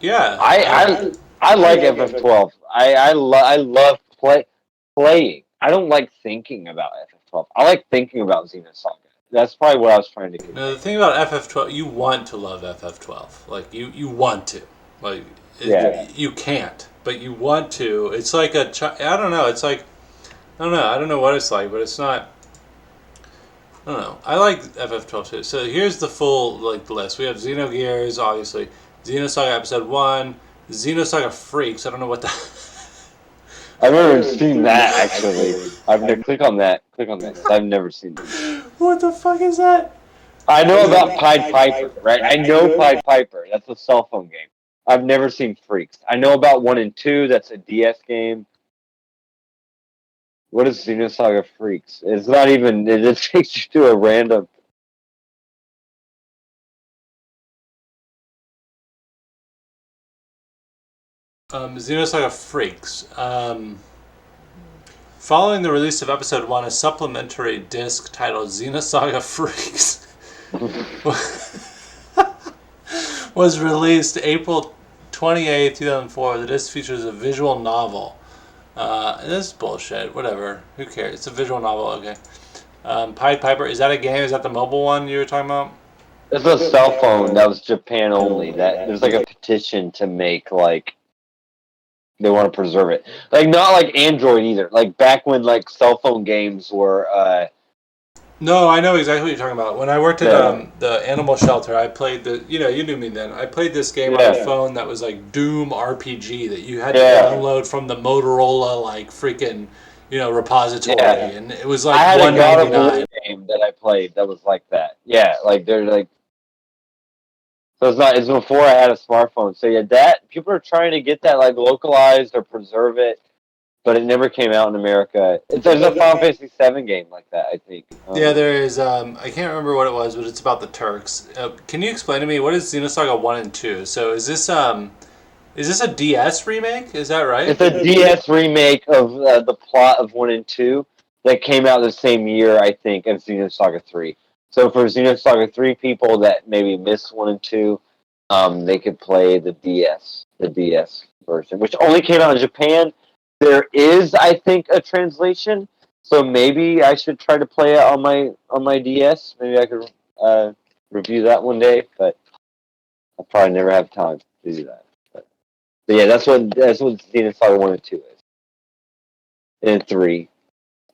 Yeah. I like FF12. I love playing. I don't like thinking about FF12. I like thinking about Xenosaga. That's probably what I was trying to get. No, the thing about FF12, you want to love FF12. Like, you want to. Like, you can't, but you want to. It's like I don't know. It's like, I don't know what it's like, but it's not. I don't know. I like FF12 too. So here's the full list. We have Xenogears, obviously. Xenosaga Episode 1. Xenosaga Freaks. I don't know what that... I've never seen that, actually. Click on that. I've never seen that. What the fuck is that? I know about Pied Piper, right? I know Pied Piper. That's a cell phone game. I've never seen Freaks. I know about 1 and 2. That's a DS game. What is Xenosaga Freaks? It's not even... It just takes you to a random... Xenosaga Freaks. Following the release of Episode 1, a supplementary disc titled Xenosaga Freaks was released April 28, 2004. The disc features a visual novel. This is bullshit. Whatever. Who cares? It's a visual novel. Okay. Pied Piper. Is that a game? Is that the mobile one you were talking about? It's a cell phone that was Japan only. That there's like a petition to make like they want to preserve it. Like not like Android either. Like back when like cell phone games were No, I know exactly what you're talking about. When I worked at the animal shelter, I played you knew me then. I played this game on a phone that was like Doom RPG that you had to download from the Motorola like freaking, repository, and it was like I had a God of War $1.99. game that I played that was like that. Yeah, like they're like. So it's before I had a smartphone. So yeah, that people are trying to get that like localized or preserve it, but it never came out in America. There's a Final Fantasy VII game like that, I think. Yeah, there is. I can't remember what it was, but it's about the Turks. Can you explain to me what is Xenosaga 1 and 2? So is this a DS remake? Is that right? It's a DS remake of the plot of 1 and 2 that came out the same year, I think, as Xenosaga 3. So for Xenosaga 3 people that maybe missed 1 and 2, they could play the DS version, which only came out in Japan. There is, I think, a translation, so maybe I should try to play it on my DS. Maybe I could review that one day, but I'll probably never have time to do that. But yeah, that's what Xenosaga 1 and 2 is. And then 3.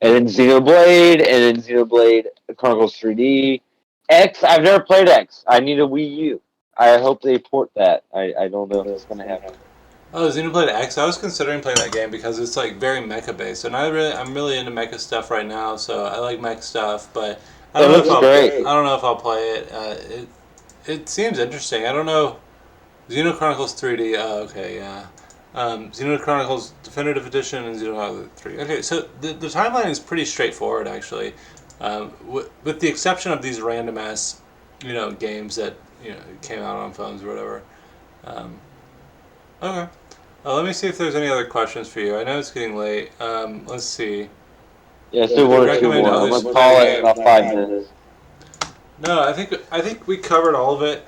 And then Xenoblade, and then Xenoblade Chronicles 3D. X, I've never played X. I need a Wii U. I hope they port that. I don't know if it's going to happen. Oh, Xenoblade X. I was considering playing that game because it's like very mecha based, and I'm really into mecha stuff right now. So I like mech stuff, but I don't know if I'll play it. It seems interesting. I don't know. Xeno Chronicles 3D. Oh, okay, yeah. Xeno Chronicles Definitive Edition and Xenosaga 3. Okay, so the timeline is pretty straightforward actually, with the exception of these random ass, games that came out on phones or whatever. Okay. Let me see if there's any other questions for you. I know it's getting late. Let's see. Yeah, so one or two more. I'm going to call it in about 5 minutes. No, I think we covered all of it.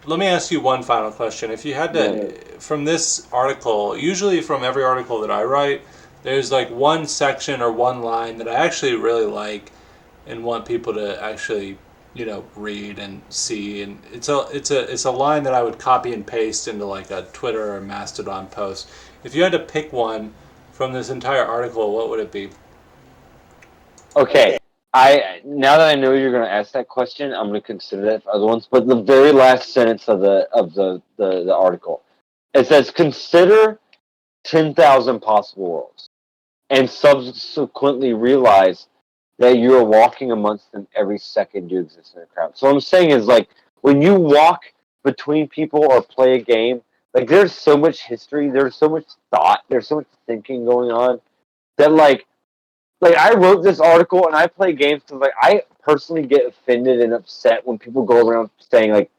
Let me ask you one final question. If you had to, from this article, usually from every article that I write, there's like one section or one line that I actually really like and want people to actually read and see, and it's a line that I would copy and paste into like a Twitter or Mastodon post. If you had to pick one from this entire article, what would it be? Okay, now that I know you're going to ask that question, I'm going to consider that for other ones. But the very last sentence of the article, it says, "Consider 10,000 possible worlds, and subsequently realize that you are walking amongst them every second you exist in a crowd." So what I'm saying is, like, when you walk between people or play a game, like, there's so much history, there's so much thought, there's so much thinking going on that, like I wrote this article and I play games because, like, I personally get offended and upset when people go around saying, like,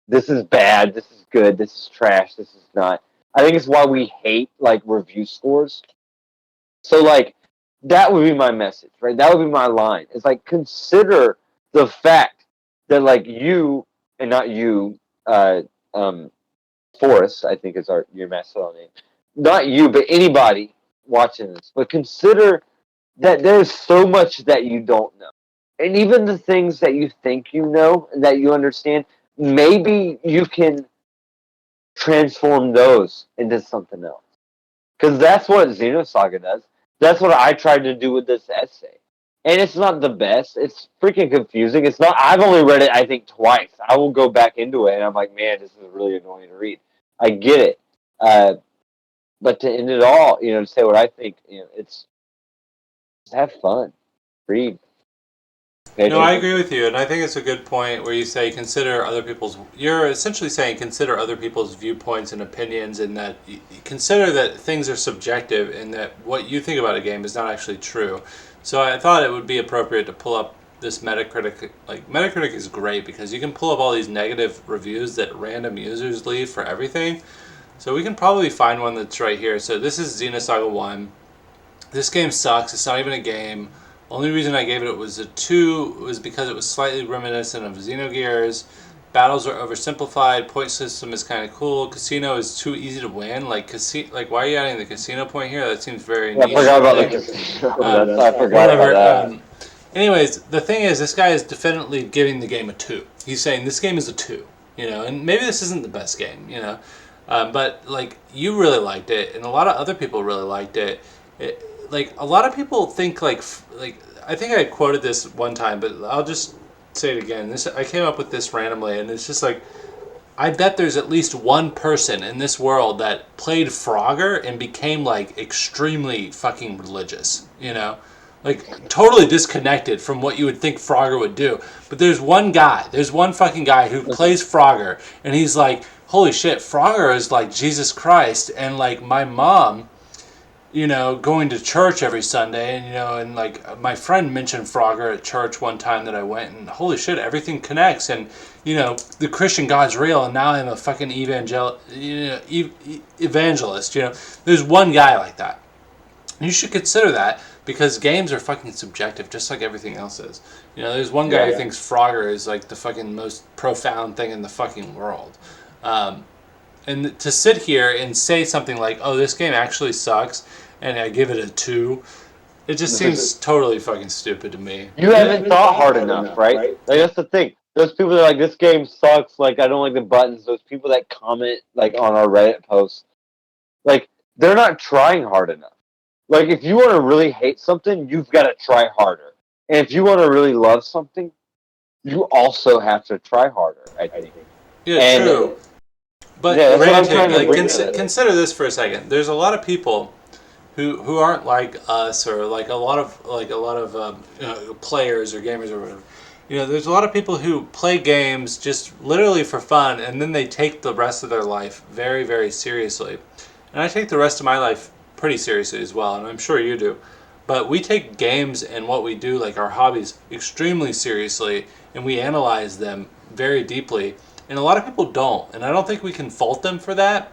this is bad, this is good, this is trash, this is not. I think it's why we hate, like, review scores. So, like, that would be my message, right? That would be my line. It's like, consider the fact that, like, you, and not you, Forrest, I think is your Mastodon name. Not you, but anybody watching this. But consider that there's so much that you don't know. And even the things that you think you know and that you understand, maybe you can transform those into something else. Because that's what Xenosaga does. That's what I tried to do with this essay. And it's not the best. It's freaking confusing. It's not. I've only read it, I think, twice. I will go back into it, and I'm like, man, this is really annoying to read. I get it. But to end it all, to say what I think, it's just have fun. Read. No, I agree with you, and I think it's a good point where you say consider other people's. You're essentially saying consider other people's viewpoints and opinions, and that consider that things are subjective, and that what you think about a game is not actually true. So I thought it would be appropriate to pull up this Metacritic. Like, Metacritic is great because you can pull up all these negative reviews that random users leave for everything. So we can probably find one that's right here. So this is Xenosaga 1. This game sucks. It's not even a game. Only reason I gave it was a 2 was because it was slightly reminiscent of Xenogears. Battles are oversimplified. Point system is kind of cool. Casino is too easy to win. Like, why are you adding the casino point here? That seems very niche. I forgot about the casino. I forgot about that. Anyways, the thing is, this guy is definitely giving the game a 2. He's saying this game is a 2. And maybe this isn't the best game. But like, you really liked it, and a lot of other people really liked it. like a lot of people think like I think I quoted this one time, but I'll just say it again. I came up with this randomly, and it's just like, I bet there's at least one person in this world that played Frogger and became like extremely fucking religious, you know? Like totally disconnected from what you would think Frogger would do. But there's one fucking guy who plays Frogger, and he's like, holy shit, Frogger is like Jesus Christ, and like my mom, you know, going to church every Sunday, and, you know, and like my friend mentioned Frogger at church one time that I went, and holy shit, everything connects, and, you know, the Christian God's real, and now I'm a fucking evangelist, you know, there's one guy like that. You should consider that, because games are fucking subjective, just like everything else is. You know, there's one guy who thinks Frogger is like the fucking most profound thing in the fucking world. And to sit here and say something like, oh, this game actually sucks, and I give it a 2, it just seems totally fucking stupid to me. You haven't thought hard enough, right? Like, that's the thing. Those people that are like, this game sucks, like, I don't like the buttons, those people that comment, like, on our Reddit posts, like, they're not trying hard enough. Like, if you want to really hate something, you've got to try harder. And if you want to really love something, you also have to try harder, I think. Yeah, true. But granted, like, consider this for a second. There's a lot of people who aren't like us, or like a lot of players or gamers or whatever. You know, there's a lot of people who play games just literally for fun, and then they take the rest of their life very, very seriously. And I take the rest of my life pretty seriously as well, and I'm sure you do. But we take games and what we do, like our hobbies, extremely seriously, and we analyze them very deeply. And a lot of people don't, and I don't think we can fault them for that.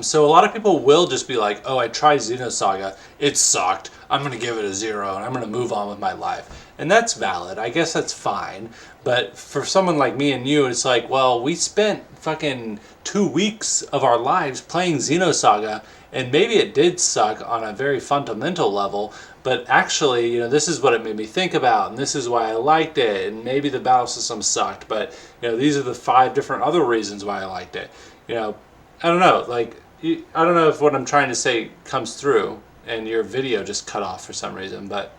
So a lot of people will just be like, oh, I tried Xenosaga, it sucked, I'm going to give it a 0, and I'm going to move on with my life. And that's valid, I guess that's fine. But for someone like me and you, it's like, well, we spent fucking 2 weeks of our lives playing Xenosaga, and maybe it did suck on a very fundamental level, but actually, you know, this is what it made me think about, and this is why I liked it, and maybe the battle system sucked, but, you know, these are the 5 different other reasons why I liked it. You know, I don't know, like, I don't know if what I'm trying to say comes through, and your video just cut off for some reason, but,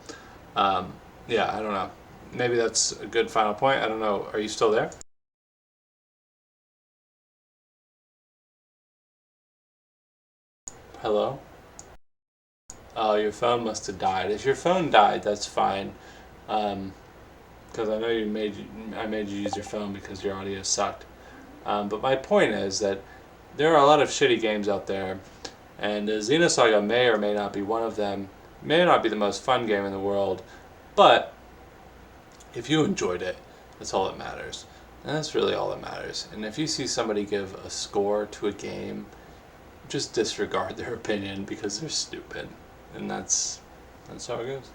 yeah, I don't know. Maybe that's a good final point. I don't know. Are you still there? Hello? Oh, your phone must have died. If your phone died, that's fine. Because I know I made you use your phone because your audio sucked. But my point is that there are a lot of shitty games out there, and Xenosaga may or may not be one of them. May not be the most fun game in the world, but if you enjoyed it, that's all that matters. And that's really all that matters. And if you see somebody give a score to a game, just disregard their opinion because they're stupid. And that's how it goes.